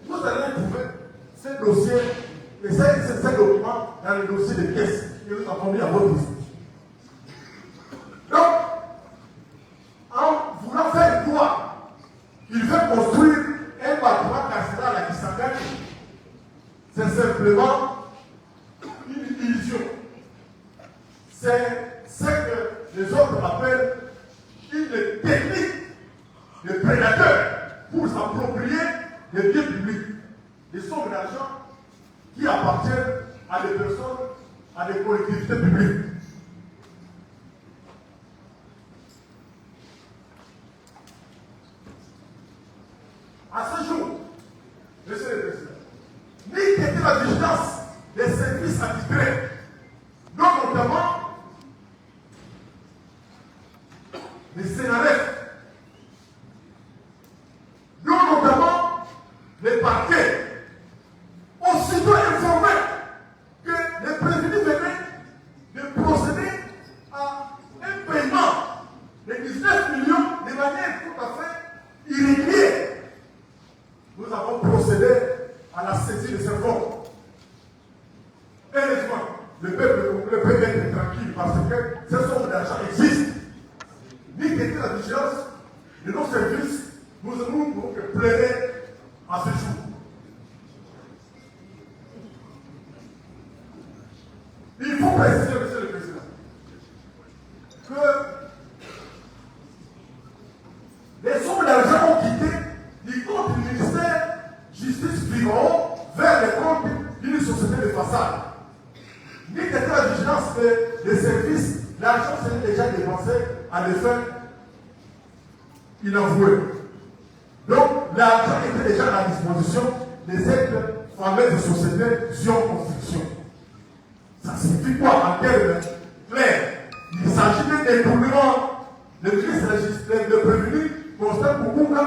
Vous allez trouver ces dossiers et ces documents dans le dossier de pièces que nous avons mis à votre liste. Donc, en voulant faire croire qu'il veut construire un bâtiment carcéral à Kisangani, c'est simplement une illusion. C'est ce que les autres appellent une technique de prédateur pour s'approprier des biens publics, des sommes d'argent qui appartiennent à des personnes, à des collectivités publiques. À ce jour, Monsieur le Président, ni qu'était la vigilance des services attitrés, dont notamment les CNRF, dont notamment les parquets, aussitôt informés que les prévenus venaient de procéder à un paiement de 19 millions de manière tout à fait irrégulière. Nous avons procédé à la saisie de ces fonds. Heureusement, le peuple peut être tranquille parce que ces sommes d'argent existent. Ni qu'était la vigilance de nos services, nous ne pouvons que plaider à ce jour. Il faut préciser, Monsieur le Président, que les sommes d'argent ont quitté du compte du ministère Justice Figaro vers les comptes d'une société de façade. Ni qu'était la vigilance des services, l'argent s'est déjà dépensé à des fins inavouées. Donc, l'argent était déjà à la disposition de cette fameuse société Zion Construction. Ça signifie quoi en termes clairs? Il s'agit d'un détournement de crise législative de prévenus Constant Koukouna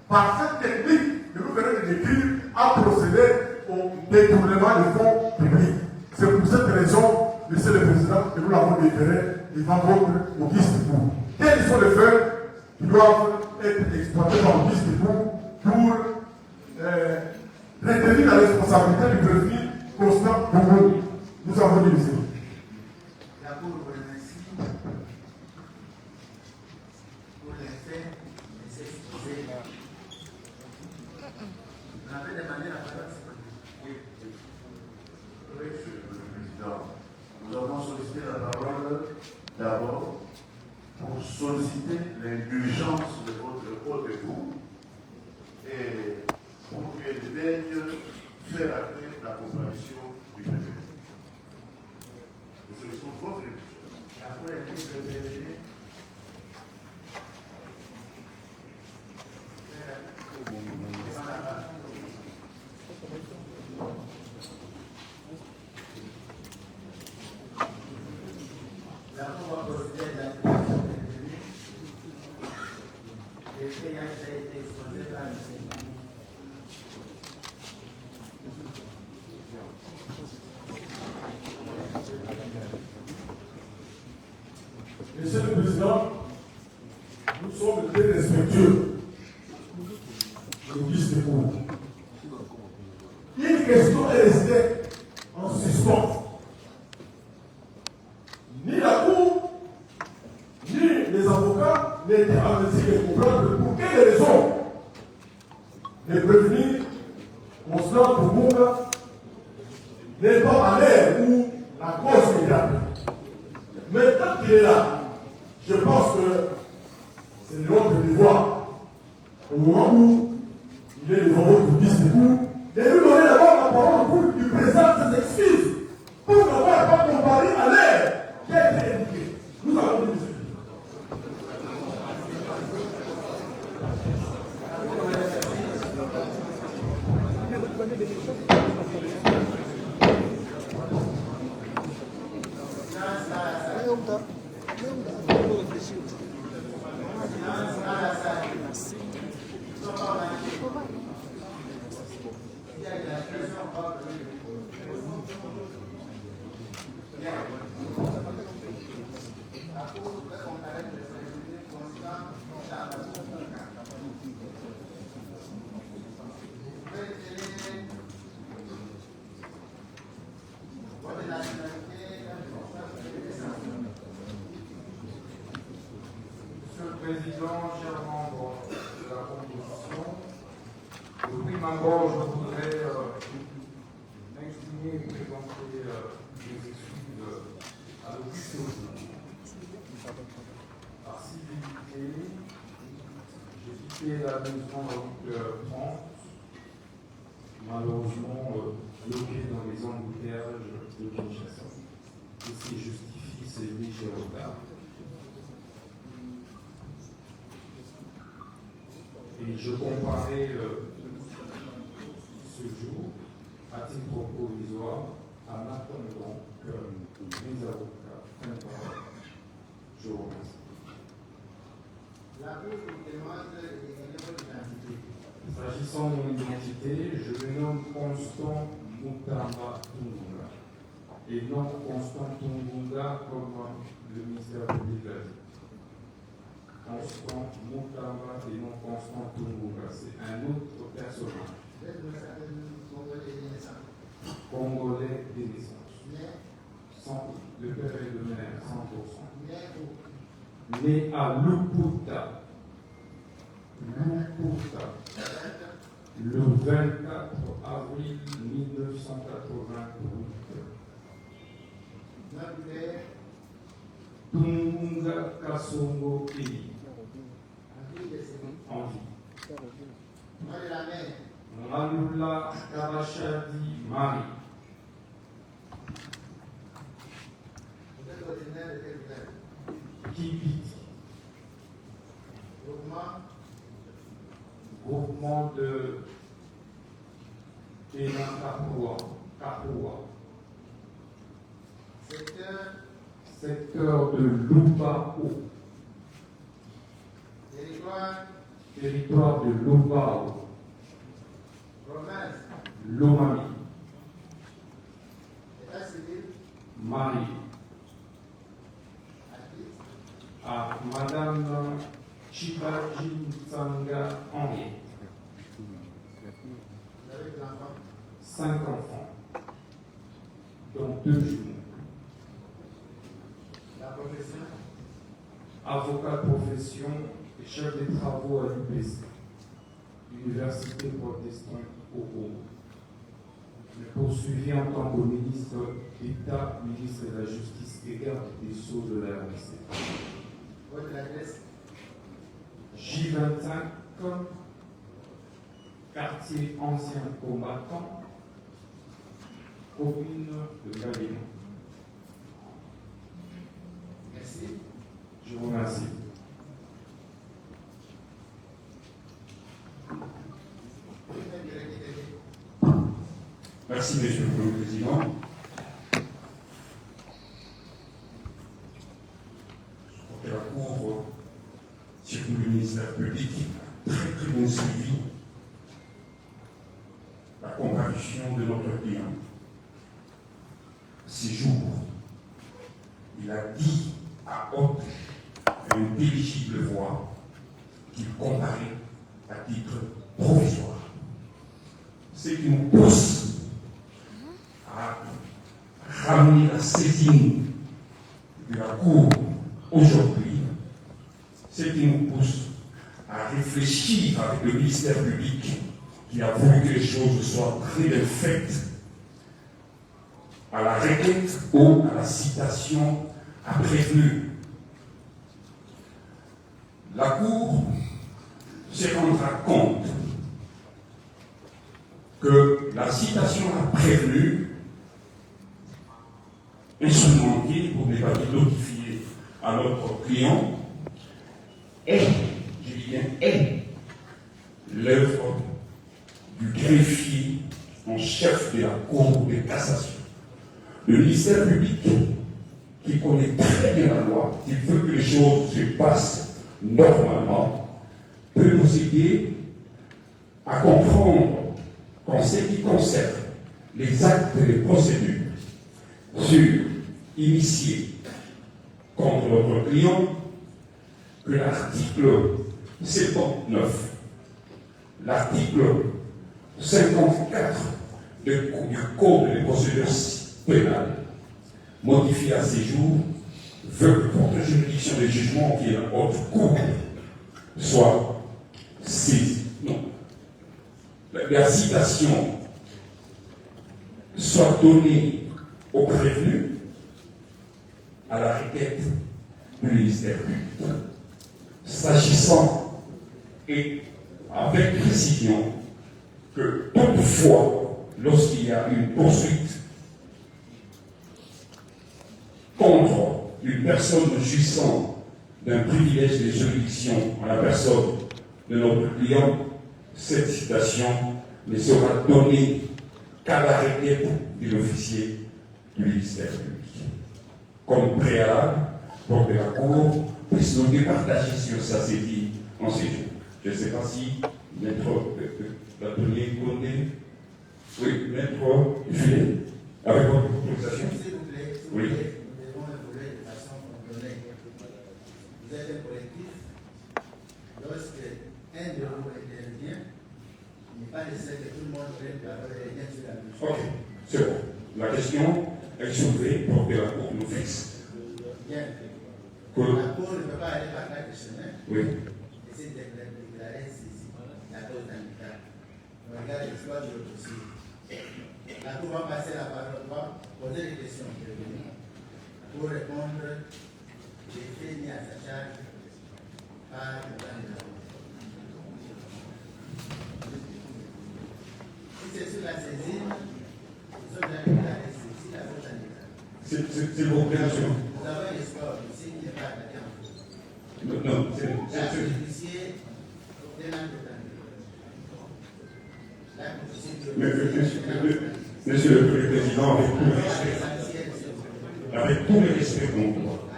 par cette technique que nous venons de décrire à procéder au détournement de fonds publics. C'est pour cette raison, Monsieur le Président, que nous l'avons déféré devant votre auguste cour. Quels sont les faits qui doivent être exploités par l'auguste cour pour retenir la responsabilité du prévenu Constant Koukouna? Nous avons dit ici. La Cour vous remercie pour les faits de s'exposer. Vous avez demandé la parole, c'est oui. Oui, Monsieur le Président. Nous avons sollicité la parole d'abord pour solliciter l'indulgence de votre haute cour et pour qu'elle daigne faire appeler la compréhension du préfet. Nous sollicitons votre indulgence. La Cour est préférée. La Cour va procéder à la création des détenus. Les faits ayant été exposés par le Sénat. Monsieur le Président, nous sommes très respectueux de l'auguste cour. Une question est restée en suspens. Ni la Cour, ni les avocats n'étaient en mesure de comprendre pour quelle raison les prévenus Constant Koukouna n'est pas à l'air où la cause est là. Maintenant qu'il est là, je pense que c'est notre devoir, au moment où il est devant votre discours, de lui donner d'abord la parole pour lui présenter ses excuses, pour n'avoir pas comparé à l'air qui a été indiqué. Nous avons dit d'abord, je voudrais m'exprimer et présenter mes excuses à l'officier. Par civilité, j'ai quitté la maison à 8h30, malheureusement bloqué dans les embouteillages de Kinshasa. Ce qui justifie ces légers retards. Et je comparais ce jour, à titre provisoire, en attendant que les avocats prennent parole. Je vous remercie. La Cour vous demande de désigner votre identité. S'agissant de mon identité, je me nomme Constant Mutamba Tungunga. Et non Constant Tungunga comme le ministère public l'a dit. Constant Mutamba et non Constant Tungunga. C'est un autre personnage. Congolais de naissance. Congolais des naissances. Le père et le mère, 100%. Né à Luputa. Luputa. Le 24 avril 1988. Tungunga Kasongo Eli. En vie. Malula Karachadi Marie. Kibiti. Groupement de Kapua. Secteur de Lubao. Territoire de Lubao. Lomami. Marie. À Madame Chibaji Tsanga Henri. 5 enfants, dont 2 jumeaux. La profession? Avocat de profession et chef des travaux à l'UPC, Université protestante au Congo. Je poursuivi en tant que ministre d'État, ministre de la Justice et garde des Sceaux de la RDC. Votre adresse? J25, quartier ancien combattant, commune de Galéon. Merci. Je vous remercie. Merci, Monsieur le Président. La Cour, surtout le ministère public, a très bien suivi la comparution de notre client. Ces jours, il a dit à haute et intelligible voix qu'il comparait à titre provisoire. Ce qui nous pousse à ramener la saisine de la Cour aujourd'hui, ce qui nous pousse à réfléchir avec le ministère public qui a voulu que les choses soient très bien faites, à la requête ou à la citation à prévenu. La Cour se rendra compte que la citation à prévenu instrumentée pour ne pas notifier à notre client est, je dis bien est, l'œuvre du greffier en chef de la Cour de cassation. Le ministère public, qui connaît très bien la loi, qui veut que les choses se passent normalement, peut nous aider à comprendre qu'en ce qui concerne les actes et les procédures initiés contre notre client, que l'article 79, l'article 54 du Code des procédures pénales, modifié à ces jours, veut que toute juridiction de jugement qui est en haute cour soit saisie. Non. la citation soit donnée au prévenu à la requête du ministère public. S'agissant, et avec précision, que toutefois, lorsqu'il y a une poursuite contre une personne jouissant d'un privilège de juridiction en la personne de notre client, cette citation ne sera donnée qu'à la requête de l'officier du ministère public, comme préalable pour que la Cour puisse nous départager sur sa saisie en séjour. Je ne sais pas si Maître l'atelier Condé, oui, Maître Jules, avec votre autorisation. S'il vous plaît, Oui. nous devons évoluer de façon ordonnée. Vous êtes un collectif. Lorsque un de vous intervient, il n'est pas nécessaire que tout le monde prenne la parole et vienne sur la mesure. Ok, c'est bon. La question est soulevée pour que la Cour nous fixe. Bien. Cool. La Cour ne peut pas aller par quatre chemins. Oui. Essayer de déclarer ceci, la cause d'handicap. On regarde l'histoire de l'autre dossier. La Cour va passer la parole, va poser des questions pour répondre. J'ai fait mis à sa charge par le plan de la Cour. Si c'est sur la saisine, nous sommes déjà déclarés ceci, la cause d'handicap. C'est bon, bien sûr. Nous avons un espoir aussi qui n'est pas attaqué en cours. Non, c'est La judiciaire demande Monsieur le Président, avec tout le respect qu'on doit.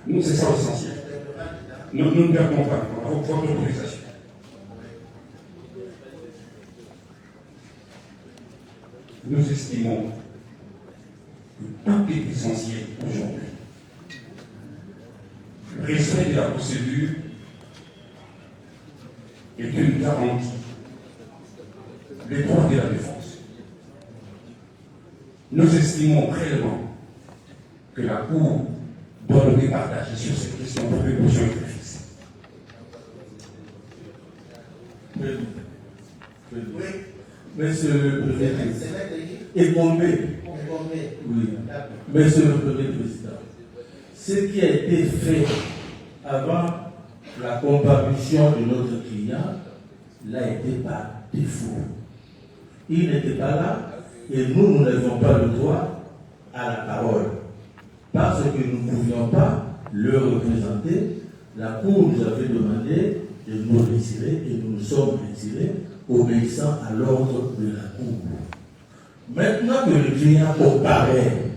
Nous, c'est ça l'essentiel. Nous ne perdons pas votre autorisation. Nous estimons que tout est essentiel aujourd'hui. Le respect de la procédure est une garantie des droits de la défense. Nous estimons réellement que la Cour doit nous départager sur cette question pour que nous soyons fixés. Monsieur le Président, oui. Monsieur le Président, ce qui a été fait avant la comparution de notre client l'a été par défaut. Il n'était pas là et nous n'avions pas le droit à la parole. Parce que nous ne pouvions pas le représenter, la Cour nous avait demandé de nous retirer et nous nous sommes retirés, obéissant à l'ordre de la Cour. Maintenant que le client comparaît,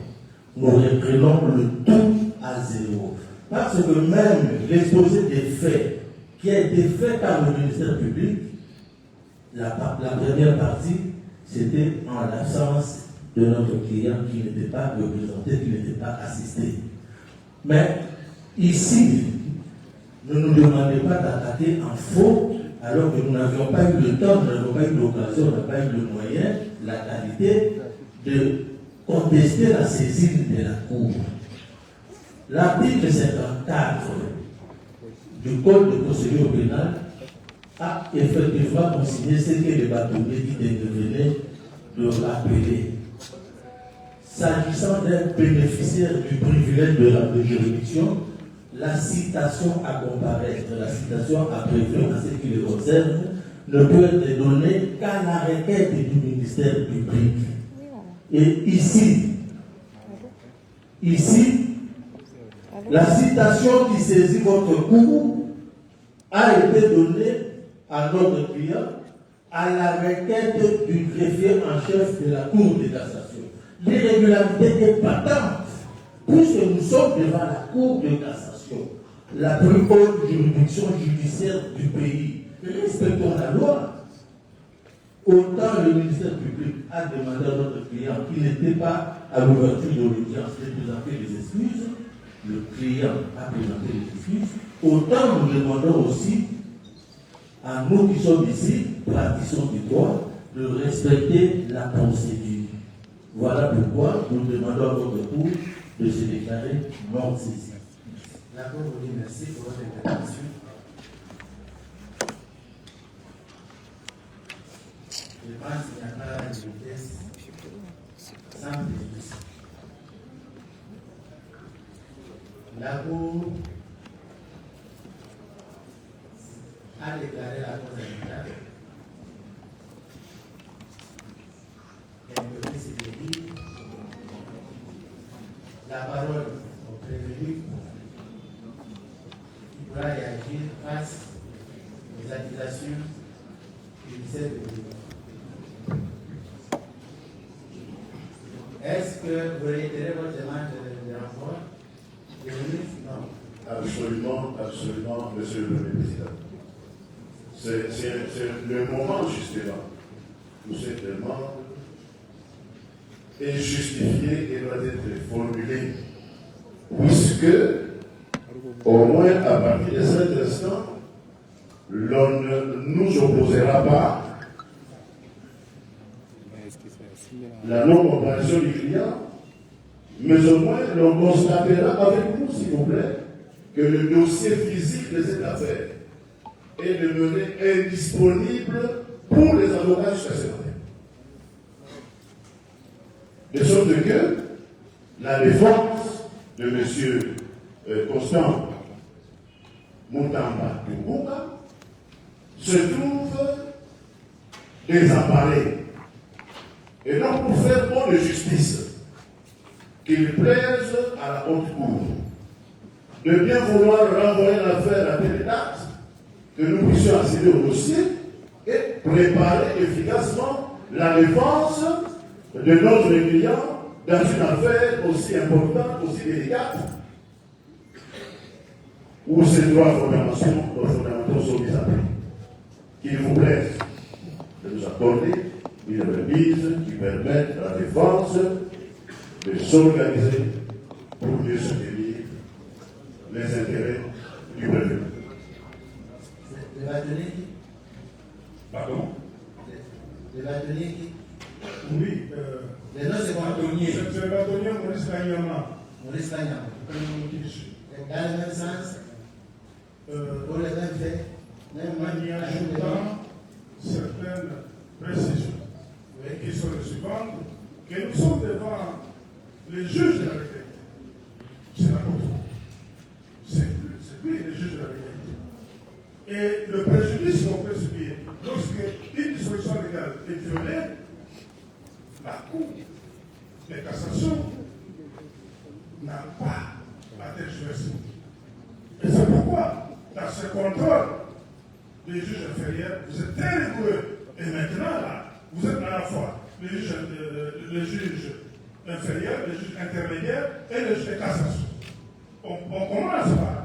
nous reprenons le tout à zéro. Parce que même l'exposé des faits qui a été fait par le ministère public, la première partie, c'était en l'absence de notre client qui n'était pas représenté, qui n'était pas assisté. Mais ici, ne nous demandez pas d'attaquer en faux, alors que nous n'avions pas eu le temps, nous n'avions pas eu l'occasion, nous n'avons pas eu le moyen, la qualité de contester la saisine de la Cour. L'article 54 du Code de procédure pénale a effectivement consigné ce que les bâtonniers qui intervenaient de rappeler. S'agissant d'un bénéficiaire du privilège de la juridiction, la citation à comparaître, la citation à prévenir en ce qui le concerne, ne peut être donnée qu'à la requête du ministère public. Et ici, la citation qui saisit votre cours a été donnée à notre client à la requête du greffier en chef de la Cour de cassation. L'irrégularité est patente, puisque nous sommes devant la Cour de cassation, la plus haute juridiction judiciaire du pays. Respectons la loi. Autant le ministère public a demandé à notre client qui n'était pas à l'ouverture de l'audience de présenter des excuses, le client a présenté des excuses, autant nous demandons aussi à nous qui sommes ici, praticiens du droit, de respecter la procédure. Voilà pourquoi nous demandons à votre cour de se déclarer non saisi. La Cour vous dit merci pour votre intervention. pense qu'il n'y a pas de vitesse sans préjudice. La Cour a déclaré la cause amicale. Elle me fait saisir la parole au prévenu qui pourra réagir face aux accusations judiciaires de lui. Est-ce que vous réitérez votre demande de renvoi? Non. Absolument, absolument, Monsieur le Président. C'est le moment justement où cette demande est justifiée et doit être formulée, puisque, au moins à partir de cet instant, l'on ne nous opposera pas la non-compréhension du client, mais au moins l'on constatera avec vous, s'il vous plaît, que le dossier physique de cette affaire est demeuré indisponible pour les avocats jusqu'à ce matin. De sorte que la défense de M. Constant Moutamba Dungunga se trouve désemparée. Et donc, pour faire bon de justice, qu'il plaise à la haute cour de bien vouloir renvoyer l'affaire à telle date, que nous puissions accéder au dossier et préparer efficacement la défense de notre client dans une affaire aussi importante, aussi délicate, où ces droits fondamentaux sont mis à prix. Qu'il vous plaise de nous accorder une remise qui permette à la défense de s'organiser pour mieux soutenir les intérêts du prévenu. Le bâtonnier qui? Pardon? Le bâtonnier qui? Oui. Les noms, c'est bâtonnier. C'est le bâtonnier Maurice Kanyama. Maurice Kanyama. Dans le même sens, pour les mêmes faits, en y ajoutant certaines précisions qui sont les suivantes, que nous sommes devant les juges de la légalité. C'est la Cour. C'est lui le juge de la légalité. Et le préjudice qu'on peut subir lorsque une disposition légale est violée, la Cour de cassation n'a pas à être jouée. Et c'est pourquoi, dans ce contrôle des juges inférieurs, vous êtes très rigoureux. Et maintenant, là, vous êtes à la fois le juge inférieur, le juge intermédiaire et le juge de cassation. On commence par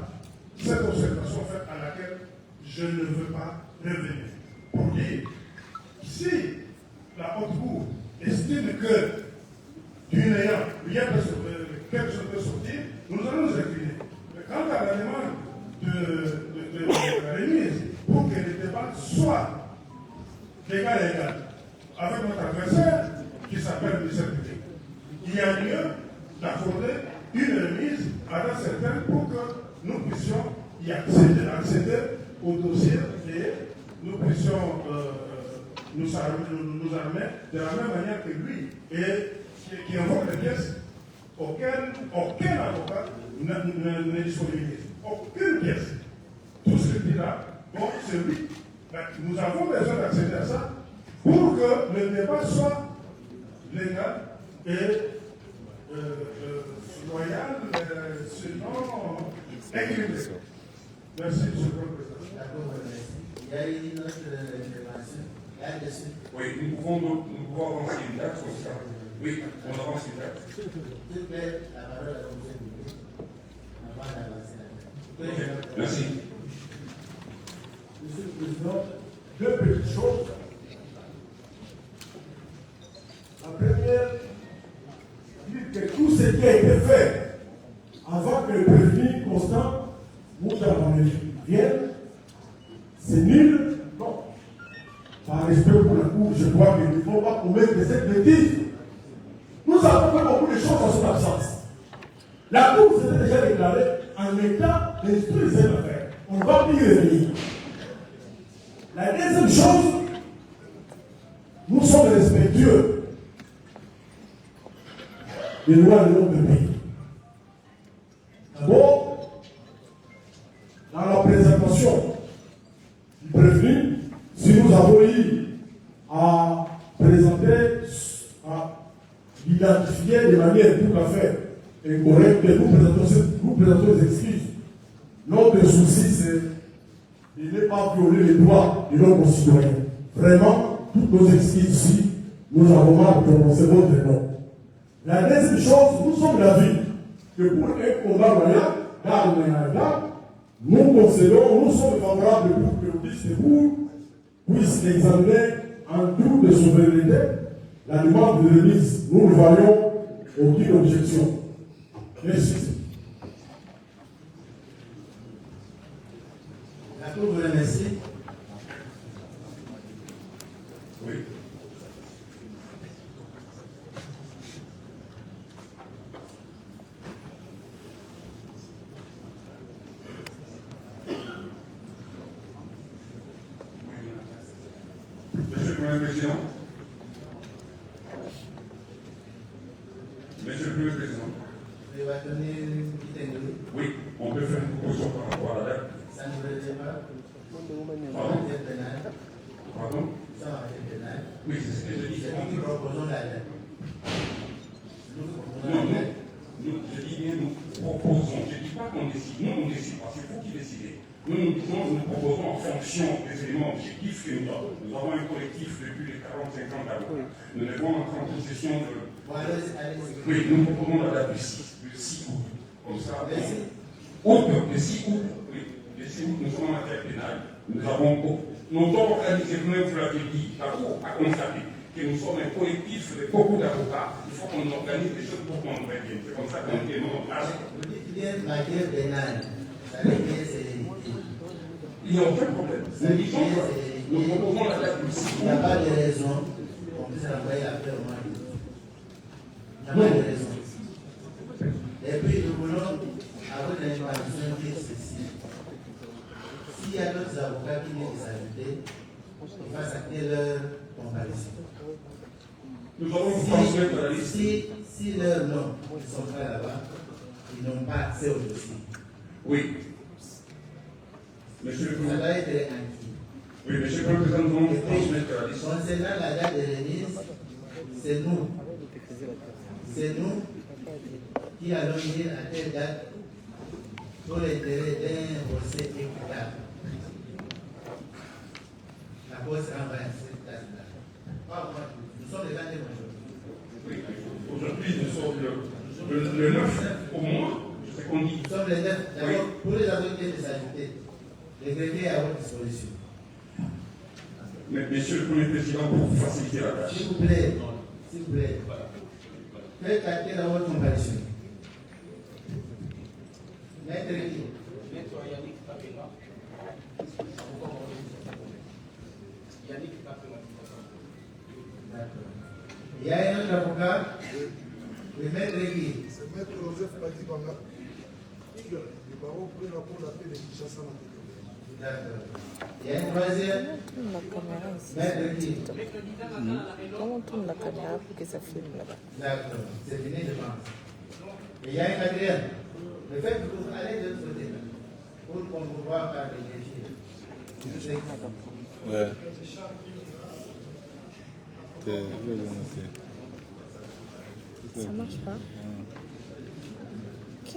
cette observation faite à laquelle je ne veux pas revenir. Pour dire, si la haute cour estime que du néant, quelque chose peut sortir, nous allons nous incliner. Mais quant à la demande de la remise, pour que le débat soit d'égal à égal avec notre adversaire qui s'appelle le service public, il y a lieu d'accorder une remise à date certaine pour que nous puissions y accéder au dossier et nous puissions nous armer de la même manière que lui et qui invoque des pièces auxquelles aucun avocat ne disponibilise. Aucune pièce. Tout ce qu'il dit là, bon, c'est lui. Nous avons besoin d'accéder à ça pour que le débat soit légal et loyal, sinon équilibré. Merci, M. le Président. Il y a une autre intervention. Oui, nous pouvons avancer une date. Oui, on avance une date. S'il vous plaît, la parole à la commission publique avant d'avancer la date. Merci. Monsieur le Président, deux petites choses. La première, dire que tout ce qui a été fait avant que le prévenu Constant Moutamba vienne, c'est nul. Non. Par respect pour la Cour, je crois qu'il ne faut pas commettre cette bêtise. Nous avons fait beaucoup de choses en son absence. La Cour s'était déjà déclarée en état d'instruire cette affaire. On ne va plus y revenir. La deuxième chose, nous sommes respectueux des lois de notre pays. D'abord, dans la présentation du prévenu, si nous avons eu à présenter, à identifier de manière tout à fait incorrecte, nous présentons les excuses. Notre souci, c'est de ne pas violer les droits de nos concitoyens. Vraiment, toutes nos excuses ici, nous avons mal prononcé votre nom. La deuxième chose, nous sommes d'avis que pour un combat royal, nous concédons, nous sommes favorables pour que le vice de cour puisse examiner en tout de souveraineté la demande de remise. Nous ne voyons aucune objection. Merci. La Cour vous remercie. Oui. Monsieur le Premier Président. Monsieur le Premier Président. Vous va donner une petite interview. Oui, on peut faire une proposition par rapport à la date. Ça ne veut dire pas. Pardon? Ça va être pénal. Oui, c'est ce que je dis. Nous proposons la date. Non, je dis bien nous proposons. Je ne dis pas qu'on décide. Nous, on ne décide pas. C'est vous qui décidez. Nous disons, nous proposons en fonction des éléments objectifs que nous avons. Nous avons un collectif depuis les 45 ans d'avant. Nous devons entrer en possession de... Oui, nous proposons la date du 6 août. Comme ça, le 6 août, oui, le 6 août, nous sommes en matière pénale. Nous avons nos torts organisés, vous l'avez dit, la Cour a constaté que nous sommes un collectif de beaucoup d'avocats. Il faut qu'on organise les choses pour qu'on prévienne. C'est comme ça qu'on est en place. Vous dites qu'il y a une matière pénale. Ça veut dire que c'est... Il n'y a aucun problème. Nous proposons la date du 6 août. Il n'y a pas de raison qu'on puisse envoyer après au mois d'août. Il n'y a pas de raison. Et puis nous voulons, avant l'information, dire ceci. S'il y a d'autres avocats qui viennent s'ajouter, ils fassent acter leur comparaison. Nous allons vous transmettre la liste. Si leurs noms ne sont pas là-bas, ils n'ont pas accès au dossier. Oui. Monsieur le Président. Ça doit être acquis. Oui, Monsieur le Président, nous allons vous transmettre la liste. Concernant la date de remise, c'est nous. C'est nous qui allons dire à telle date pour l'intérêt d'un procès équitable. La cause sera envoyée à cette date-là. Pas moi, nous sommes les dates de oui. Aujourd'hui, nous sommes le 9 au moins, c'est ce qu'on dit. Nous sommes les 9. D'abord, oui. Pour les avocats de s'ajouter, le greffier est à votre disposition. Mais, Monsieur le Premier Président, pour vous faciliter la tâche. S'il vous plaît, faites acter dans votre comparution. Maître qui? Maître Yannick Kapela. Yannick Kapela. D'accord. Il y a un autre avocat. Le maître qui? C'est maître Joseph Badibanga. Le barreau pour la cour d'appel de Kinshasa. D'accord. Il y a une troisième. Maître qui? Comment on tourne la caméra pour que ça filme là-bas? D'accord. C'est fini, je pense. Et il y a un quatrième. Le fait que vous allez de l'autre côté, pour qu'on vous voit par les défis. Ouais. Ça marche pas? Ok.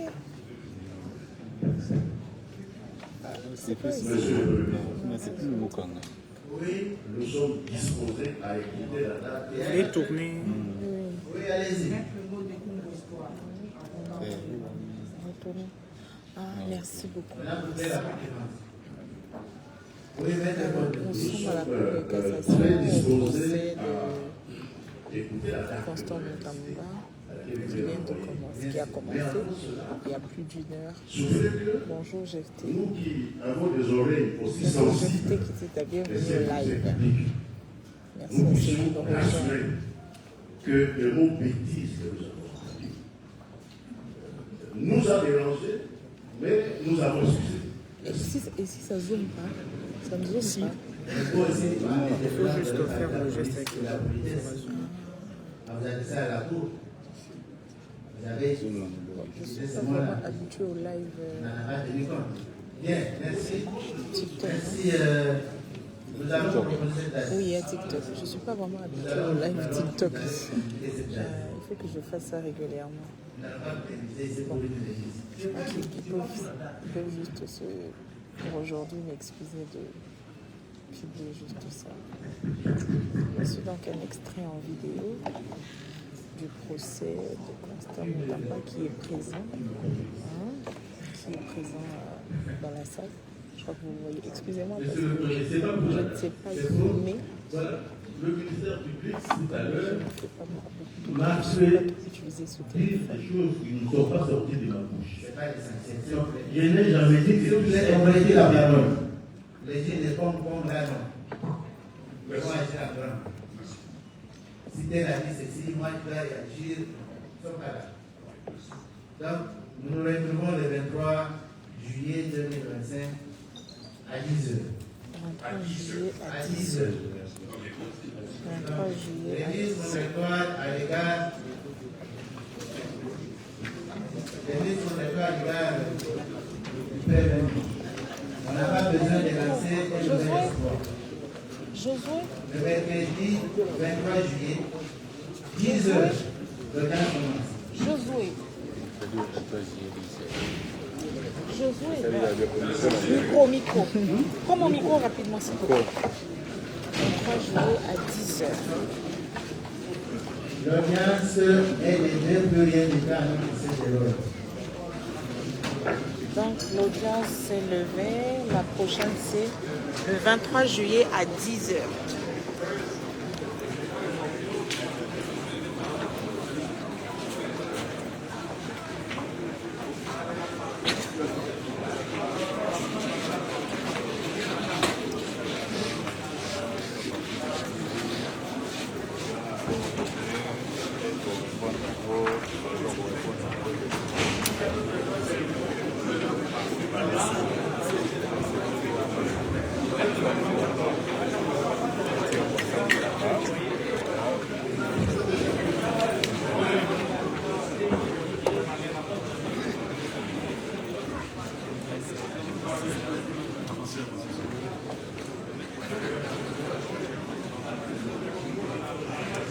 C'est plus le Mukanga. Oui, nous sommes disposés à écouter la date. Vous voulez tourner? Oui, allez-y. Ah, merci beaucoup. Oui, nous sommes à la Cour de cassation au procès de Constant Moutamba qui a commencé il y a plus d'une heure. Bonjour, JFT. Nous qui avons des oreilles aussi sensibles, qui t'est bienvenue au live. Merci, nous puissions assurer que les mots bêtises que nous avons dit nous a dérangés, mais nous avons excusé. Et si ça zoome pas? Ça ne zoome pas? Il faut juste faire le geste avec la Vous avez ça à la cour. Vous avez. Je suis pas vraiment habituée au live. Bien, merci. TikTok. Merci. Nous allons proposer cette date. Oui, à TikTok. Je ne suis pas vraiment habituée au live TikTok. Il faut que je fasse ça régulièrement. Ils peuvent juste pour aujourd'hui m'excuser de publier juste ça. Voici donc un extrait en vidéo du procès de Constant Moutamba qui est présent. Dans la salle. Je crois que vous voyez. Excusez-moi parce que je ne sais pas filmer. Voilà, le ministère public tout à l'heure m'a utilisé ce des choses qui ne sont pas sorties de ma bouche. Je n'ai jamais dit que tout est la parole. Les gens ne font pas vraiment. Moi, je suis à grand. Si tu as dit ceci, moi, je dois agir. Donc, nous nous retrouvons le 23 juillet 2025 à 10h. 23 juillet à 10h. L'église montétoire à l'égard du Père. On n'a pas besoin de lancer un nouvel espoir. Le mercredi 23 juillet, 10h, le temps commence. Josué, micro. Prends mon micro rapidement, s'il te plaît. 23 juillet à 10h. L'audience est de 2 plus rien du temps à notre de l'ordre. Donc l'audience s'est levée. La prochaine, c'est le 23 juillet à 10h.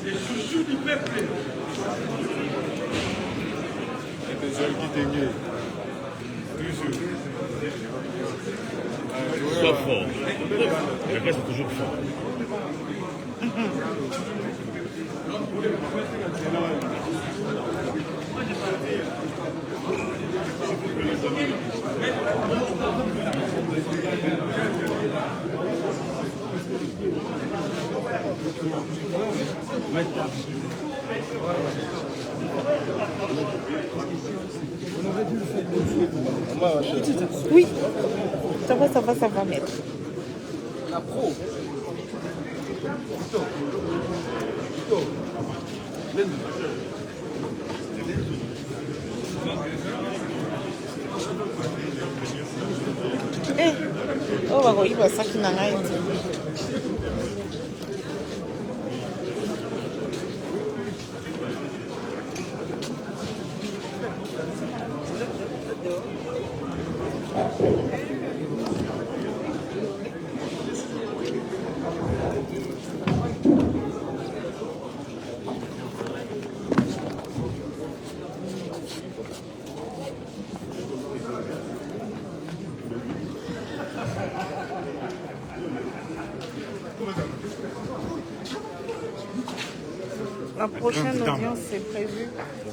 Les chouchous du peuple. Et des gens qui t'aiment. Toujours. Sois fort. Le reste est toujours fort. Oui, ça va, maître. La pro. Eh, oh, bah, oui, ça qui n'a rien été. La prochaine audience est prévue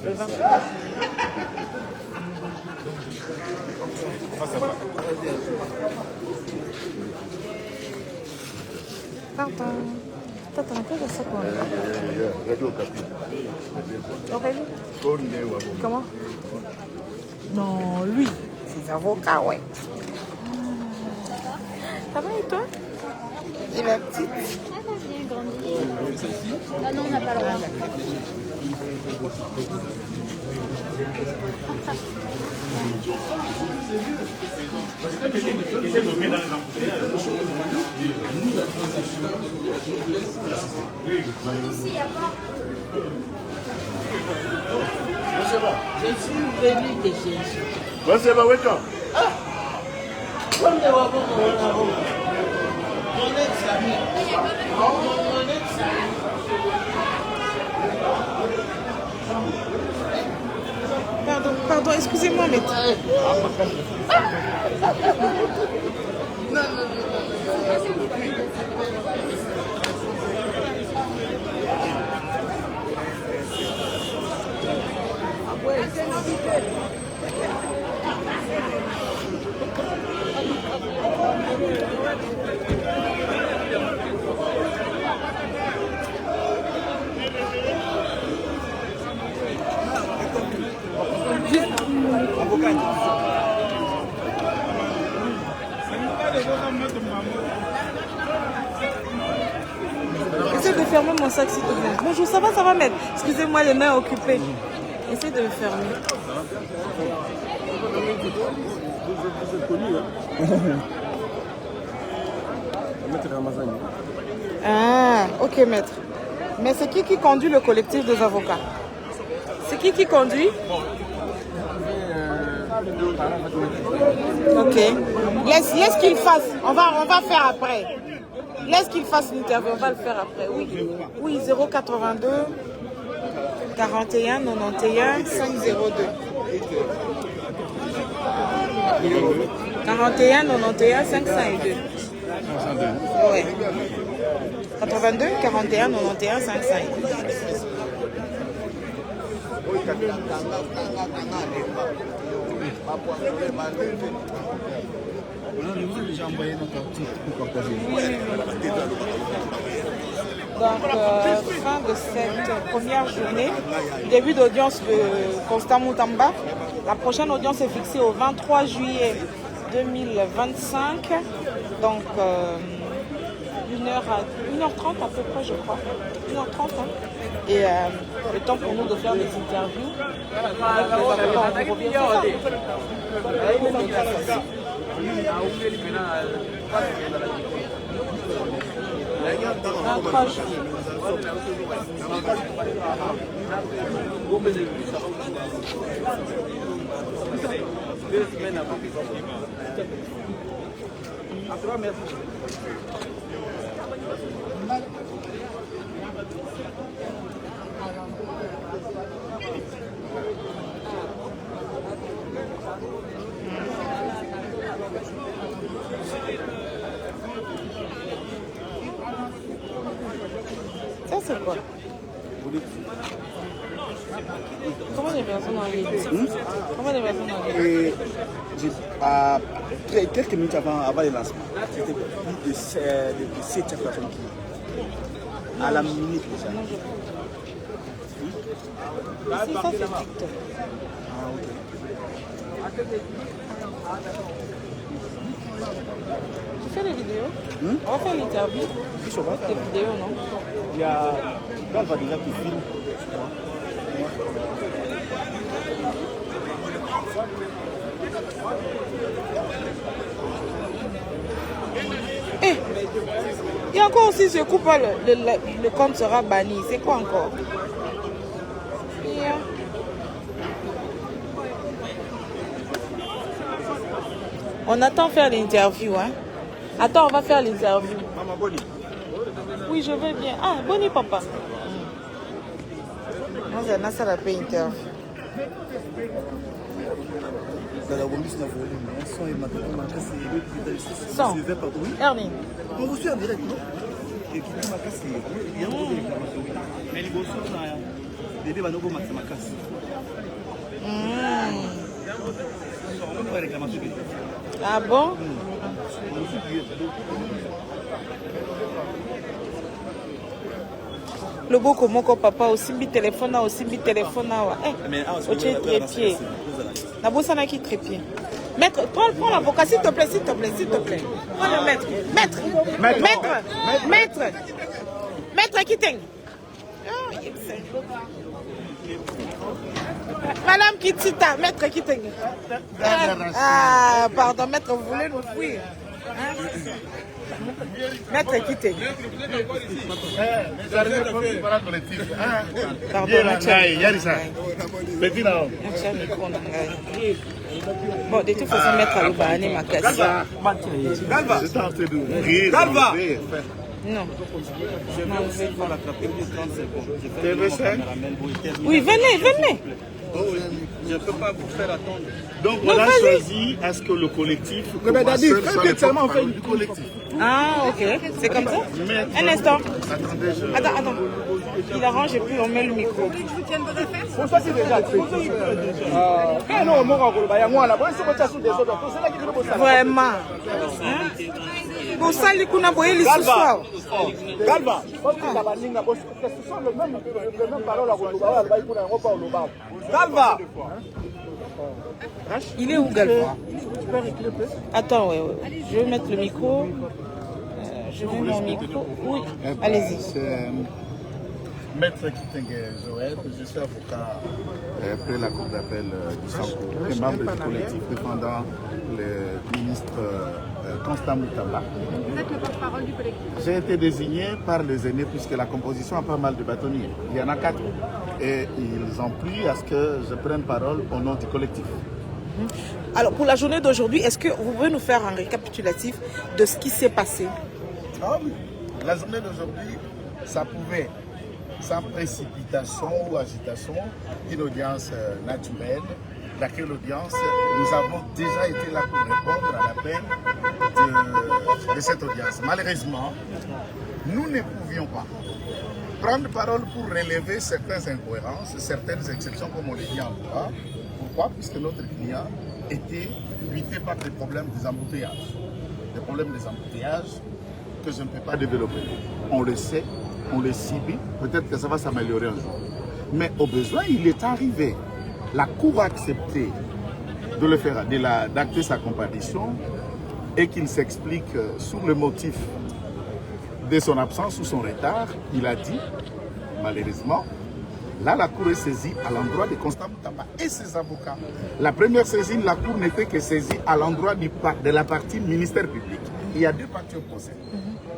le 23. Pardon. T'as un peu de ça quoi. Aurélie. Comment? Non, lui, c'est avocat, ouais. Ça va et toi? Et la petite? Ah non, on n'a pas le droit. Ici, il n'y a pas. Je suis venu de chercher. C'est pas welcome. Quand on va voir mon ex-ami. Mon ex-ami. Pardon, excusez-moi, mais... Essaye de fermer mon sac s'il te plaît. Bonjour, ça va maître? Excusez-moi, les mains occupées. Essaye de le fermer. Vous êtes connu, hein? Maître Ramazani. Ah, ok maître. Mais c'est qui conduit le collectif des avocats? C'est qui conduit? Ok. Laisse qu'il fasse. On va faire après. Laisse qu'il fasse l'interview. On va le faire après. Oui, 082 41 91 502. 41 91 502. Ouais. 82 41 91 502. Donc, fin de cette première journée, début d'audience de Constant Moutamba. La prochaine audience est fixée au 23 juillet 2025. Donc, 1h30 à peu près, je crois. 1h30. Hein. Et le temps pour nous de faire des interviews. Avec les avocats, on revient sur ça. Ça c'est quoi? Comment les personnes en ligne? Comment les personnes en ligne? Quelques minutes avant le lancement, c'était plus de 7 personnes qui à la minute déjà. Ici, ça c'est TikTok. Ah, ok. Tu fais les vidéos? On va faire l'interview. Des vidéos, non? Il y a Galva déjà qui filme. Il y a encore aussi ce coup, le compte sera banni. C'est quoi encore? On attend faire l'interview. Hein? Attends, on va faire l'interview. Maman Boni. Oui, je vais bien. Ah, Boni, papa. Moi, j'ai un salle à payer interview. Sans. Ernie. On vous suit en direct, non? Et qui dit ma casse, il y a beaucoup de réclamations. Mais les gosses, bébé va nous voir ma casse. On va réclamation. Ah bon? Le beau comme mon papa aussi mi téléphone là. Eh, au trépied. La bosse n'a qui trépied. Maître, prends l'avocat s'il te plaît. Prends le maître. Maître qui t'aime. Madame Kitita, maître qui t'aime. Ah, pardon, maître, vous voulez nous fuir. Maître quitté. Bon, de toute façon, Maître Aloubane m'a cassé. Galva. Non. Je vais vous rattraper pour 30 secondes. Oui, venez. Je ne peux pas vous faire attendre. Donc on a choisi à ce que le collectif commence seul sans les porte-parole du collectif. Ah, ok. C'est comme ça. Un instant. Attendez, Attends. Il arrange et puis on met le micro. Pour ça, c'est déjà fait. Vraiment. Pour ça, les kuna boye les soir. Galva. Galva. Il est où, Galva? Attends, ouais. Je vais mettre le micro. Je mets mon micro. Oui, allez-y. Maître Kitenge Joël, je suis avocat près la Cour d'appel du Sanko et membre du collectif défendant le ministre Constant Moutamba. Vous êtes le porte-parole du collectif. J'ai été désigné par les aînés puisque la composition a pas mal de bâtonniers. Il y en a 4. Et ils ont pris à ce que je prenne parole au nom du collectif. Alors, pour la journée d'aujourd'hui, est-ce que vous pouvez nous faire un récapitulatif de ce qui s'est passé? Ah oui, la journée d'aujourd'hui, ça pouvait, sans précipitation ou agitation, une audience naturelle, laquelle audience, nous avons déjà été là pour répondre à l'appel de cette audience. Malheureusement, nous ne pouvions pas prendre parole pour relever certaines incohérences, certaines exceptions, comme on le dit en droit. Pourquoi? Puisque notre client était buté par des problèmes des embouteillages. Des problèmes des embouteillages que je ne peux pas développer. On le sait, on le subit, peut-être que ça va s'améliorer un jour. Mais au besoin, il est arrivé. La Cour a accepté de le faire, d'acter sa comparution et qu'il s'explique sur le motif de son absence ou son retard. Il a dit, malheureusement, là la Cour est saisie à l'endroit de Constant Moutamba et ses avocats. La première saisine, la Cour n'était que saisie à l'endroit de la partie ministère public. Il y a deux parties opposées.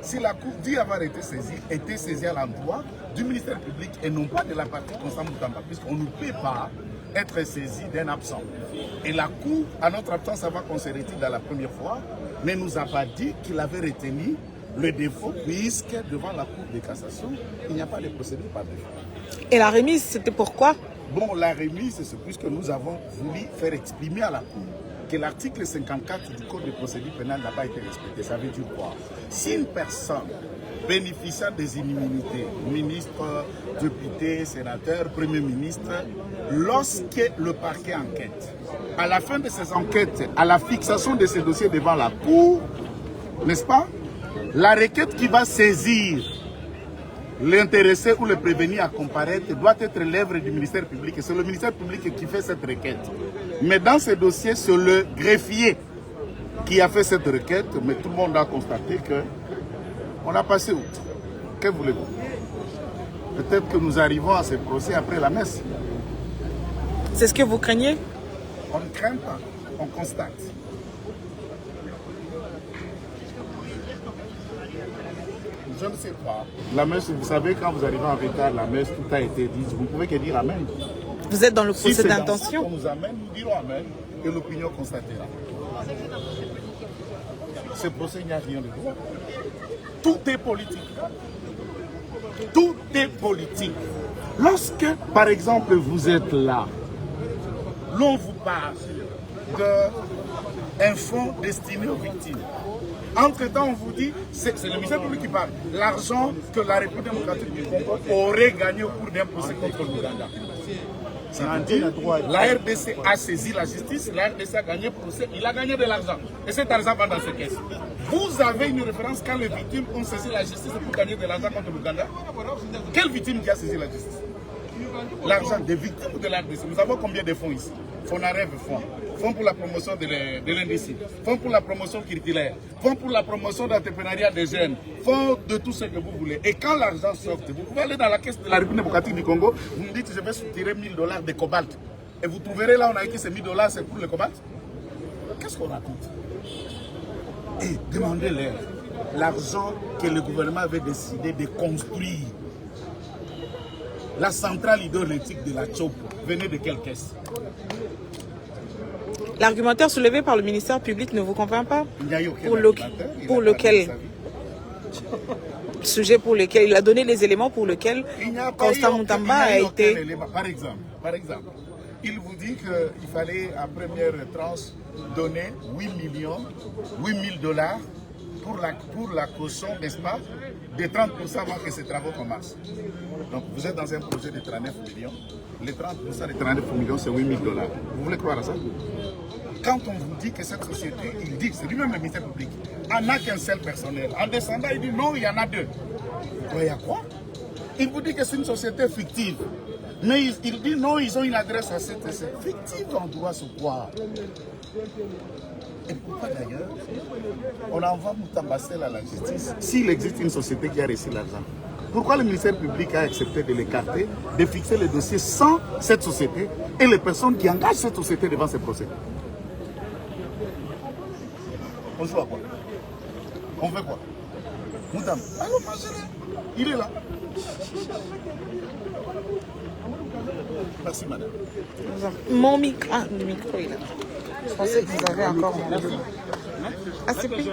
Si la Cour dit avoir été saisie à l'endroit du ministère public et non pas de la partie Constant Moutamba, puisqu'on ne peut pas être saisi d'un absent. Et la Cour, à notre absence, avant qu'on se retire dans la première fois, ne nous a pas dit qu'il avait retenu le défaut, puisque devant la Cour de cassation, il n'y a pas de procédure par défaut. Et la remise, c'était pourquoi? Bon, la remise, c'est puisque nous avons voulu faire exprimer à la Cour que l'article 54 du Code de procédure pénale n'a pas été respecté. Ça veut dire quoi? Si une personne bénéficiant des immunités, ministre, député, sénateur, premier ministre, lorsque le parquet enquête, à la fin de ces enquêtes, à la fixation de ces dossiers devant la Cour, n'est-ce pas? La requête qui va saisir l'intéressé ou le prévenu à comparaître doit être l'œuvre du ministère public. Et c'est le ministère public qui fait cette requête. Mais dans ces dossiers, c'est le greffier qui a fait cette requête. Mais tout le monde a constaté qu'on a passé outre. Que voulez-vous? Peut-être que nous arrivons à ce procès après la messe. C'est ce que vous craignez? On ne craint pas, on constate. Je ne sais pas. La messe, vous savez, quand vous arrivez en retard, la messe, tout a été dit. Vous ne pouvez que dire Amen. Vous êtes dans le procès Si d'intention? on nous amène, nous dirons Amen et l'opinion constatera. Ce procès, il n'y a rien de droit. Tout est politique. Tout est politique. Lorsque, par exemple, vous êtes là, l'on vous parle d'un fonds destiné aux victimes. Entre-temps, on vous dit, c'est le ministère public qui parle, l'argent que la République démocratique du Congo aurait gagné au cours d'un procès contre l'Ouganda. La RDC a saisi la justice, la RDC a gagné le procès, il a gagné de l'argent. Et cet argent va dans ses caisses. Vous avez une référence quand les victimes ont saisi la justice pour gagner de l'argent contre l'Ouganda? Quelle victime qui a saisi la justice? L'argent des victimes ou de la RDC? Nous avons combien de fonds ici? FONAREV, fonds pour la promotion de l'industrie, fonds pour la promotion curriculaire, fonds pour la promotion d'entrepreneuriat des jeunes, fonds de tout ce que vous voulez. Et quand l'argent sort, vous pouvez aller dans la caisse de la République démocratique du Congo, vous me dites je vais soutirer $1000 de cobalt. Et vous trouverez là, on a écrit ces $1000, c'est pour le cobalt. Qu'est-ce qu'on raconte? Et demandez-leur l'argent que le gouvernement avait décidé de construire. La centrale hydroélectrique de la Tchop venait de quelle caisse? L'argumentaire soulevé par le ministère public ne vous convainc pas? Il n'y a eu aucun pour lequel sujet pour lequel il a donné les éléments pour lesquels Constant Moutamba a été... Par exemple, il vous dit qu'il fallait en première tranche donner 8 000 $ pour la caution, n'est-ce pas, de 30% avant que ces travaux commencent. Donc vous êtes dans un projet de 39 millions. Les 30% de 39 millions, c'est 8 000 $. Vous voulez croire à ça? Quand on vous dit que cette société, il dit, c'est lui-même le ministère public, en n'a qu'un seul personnel. En descendant, il dit non, il y en a 2. Vous voyez à quoi? Il vous dit que c'est une société fictive. Mais il dit non, ils ont une adresse à cette société. Fictive, on doit se croire. Et pourquoi d'ailleurs on envoie Moutamba Sène à la justice s'il existe une société qui a reçu l'argent? Pourquoi le ministère public a accepté de l'écarter, de fixer le dossier sans cette société et les personnes qui engagent cette société devant ces procès? On joue à quoi? On fait quoi? Moutamba, allons manger. Il est là. Merci madame. Mon micro, le micro est là. Je pensais que vous avez encore mon micro. Ah, c'est plus.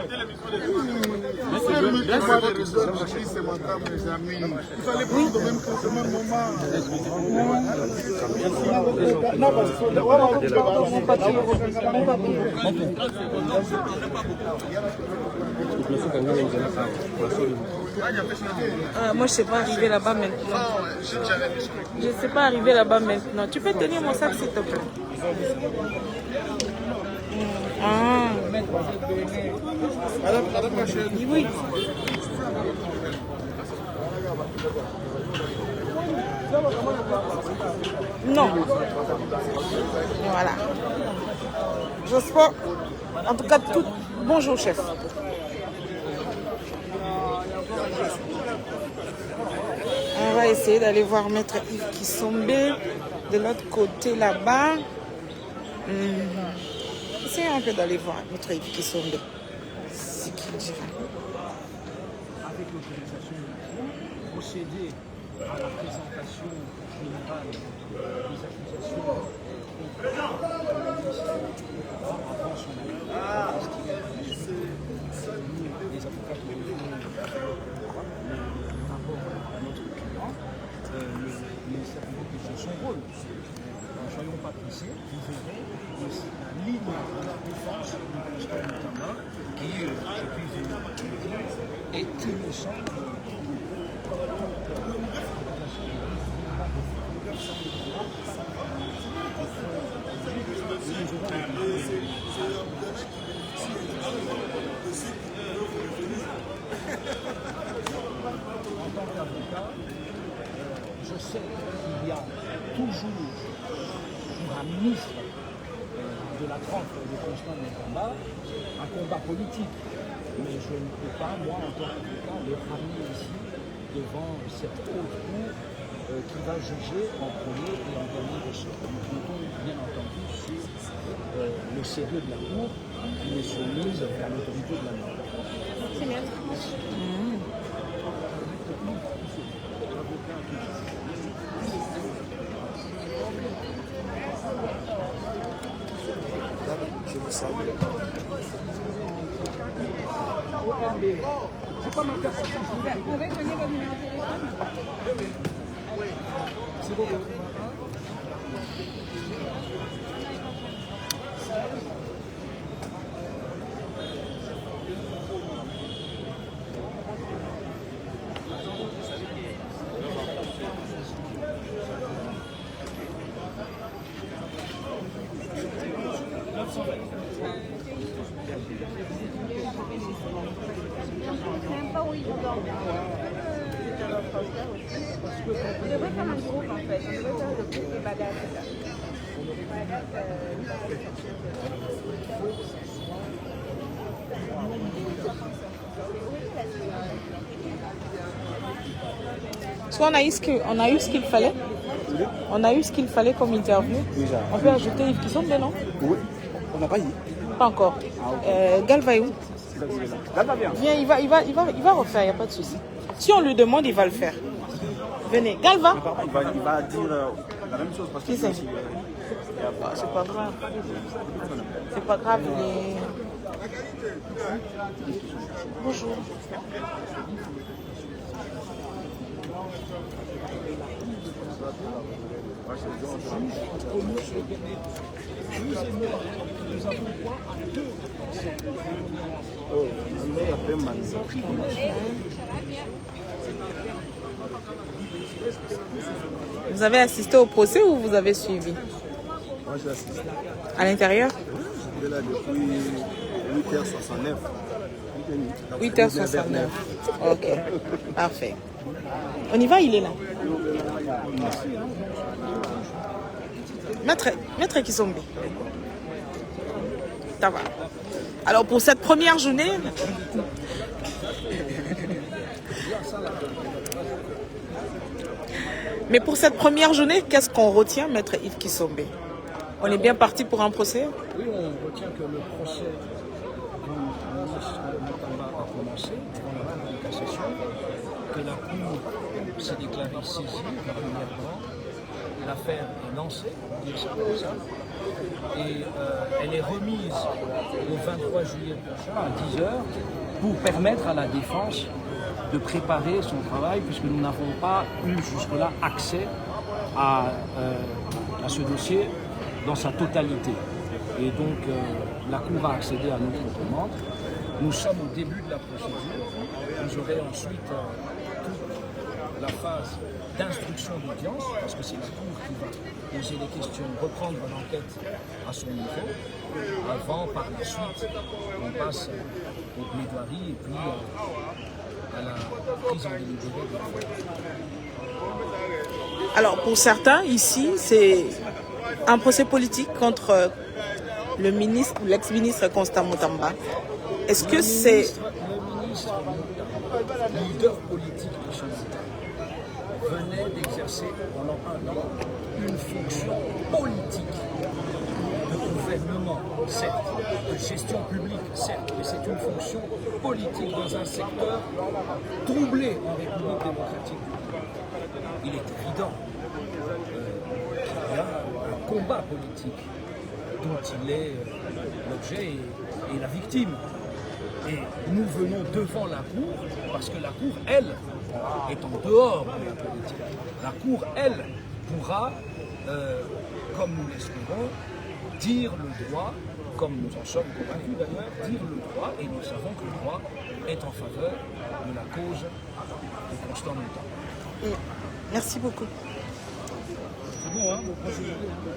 Moi, je ne sais pas arriver là-bas maintenant. Je ne sais pas arriver là-bas maintenant. Tu peux tenir mon sac, s'il te plaît? Ah. Oui. Non. Voilà. J'espère. En tout cas, tout. Bonjour, chef. On va essayer d'aller voir Maître Yves Kissombe de l'autre côté là-bas. Essayons un peu d'aller voir Maître Yves Kissombe. Ce qu'il dira. Avec l'autorisation, procéder à la présentation générale des accusations avant son acte. Les avocats qui le ministère public joue son rôle. Ne soyons pas pressés, vous verrez la ligne de la défense du Constant Moutamba qui, je puis vous dire, est innocent. En tant qu'avocat, je sais qu'il y a toujours pour un ministre de la trempe de Constant Moutamba un combat politique. Mais je ne peux pas, moi, en tant qu'avocat, le ramener ici devant cette haute cour qui va juger en premier et en dernier ressort. Nous comptons bien entendu sur le sérieux de la cour qui est soumise à l'autorité de la loi. C'est bien. Je vous salue. C'est pas ma carte. Vous pouvez donner votre numéro de téléphone? C'est bon. On devrait faire un groupe en fait, on devrait faire le groupe des badass. Soit on a eu ce qu'il fallait. On a eu ce qu'il fallait comme interview. Déjà. On peut ajouter Yves Kissombe, non? Oui, on n'a pas eu. Pas encore. Gal va où? Viens, il va refaire, il n'y a pas de souci. Si on lui demande, il va le faire. Venez. Galva. Il va dire la même chose parce que c'est pas grave. C'est pas grave. Bonjour. Vous avez assisté au procès ou vous avez suivi? Moi, j'ai assisté. À l'intérieur? Je suis là depuis 8h69. 8h69. Ok, parfait. On y va, il est là. Maître Kisombe. Ça va. Alors pour cette première journée, qu'est-ce qu'on retient, Maître Yves Kisombe? On est bien parti pour un procès? Oui, on retient que le procès du ministre Moutamba a commencé devant la Cour de cassation, que la Cour s'est déclarée saisie régulièrement. L'affaire est lancée, on dit ça comme ça, et elle est remise le 23 juillet prochain à 10h pour permettre à la défense de préparer son travail, puisque nous n'avons pas eu jusque-là accès à ce dossier dans sa totalité. Et donc la Cour va accéder à notre demande. Nous sommes au début de la procédure. Vous aurez ensuite toute la phase d'instruction d'audience, parce que c'est la Cour qui va poser des questions, reprendre l'enquête à son niveau, avant, par la suite, on passe aux plaidoiries et puis à la prise en délibéré de l'affaire. Alors pour certains, ici, c'est un procès politique contre le ministre ou l'ex-ministre Constant Moutamba. Est-ce que c'est... Le ministre Moutamba, leader politique de son État, venait d'exercer pendant un an une fonction politique de gouvernement, certes, de gestion publique, certes, mais c'est une fonction politique dans un secteur troublé en République démocratique. Il est évident qu'il y a un combat politique dont il est l'objet et la victime. Et nous venons devant la Cour parce que la Cour, elle, est en dehors de la politique. La Cour, elle, pourra, comme nous l'espérons, dire le droit, comme nous en sommes convaincus d'ailleurs, dire le droit, et nous savons que le droit est en faveur de la cause de Constant Moutamba. Merci beaucoup. C'est bon, hein?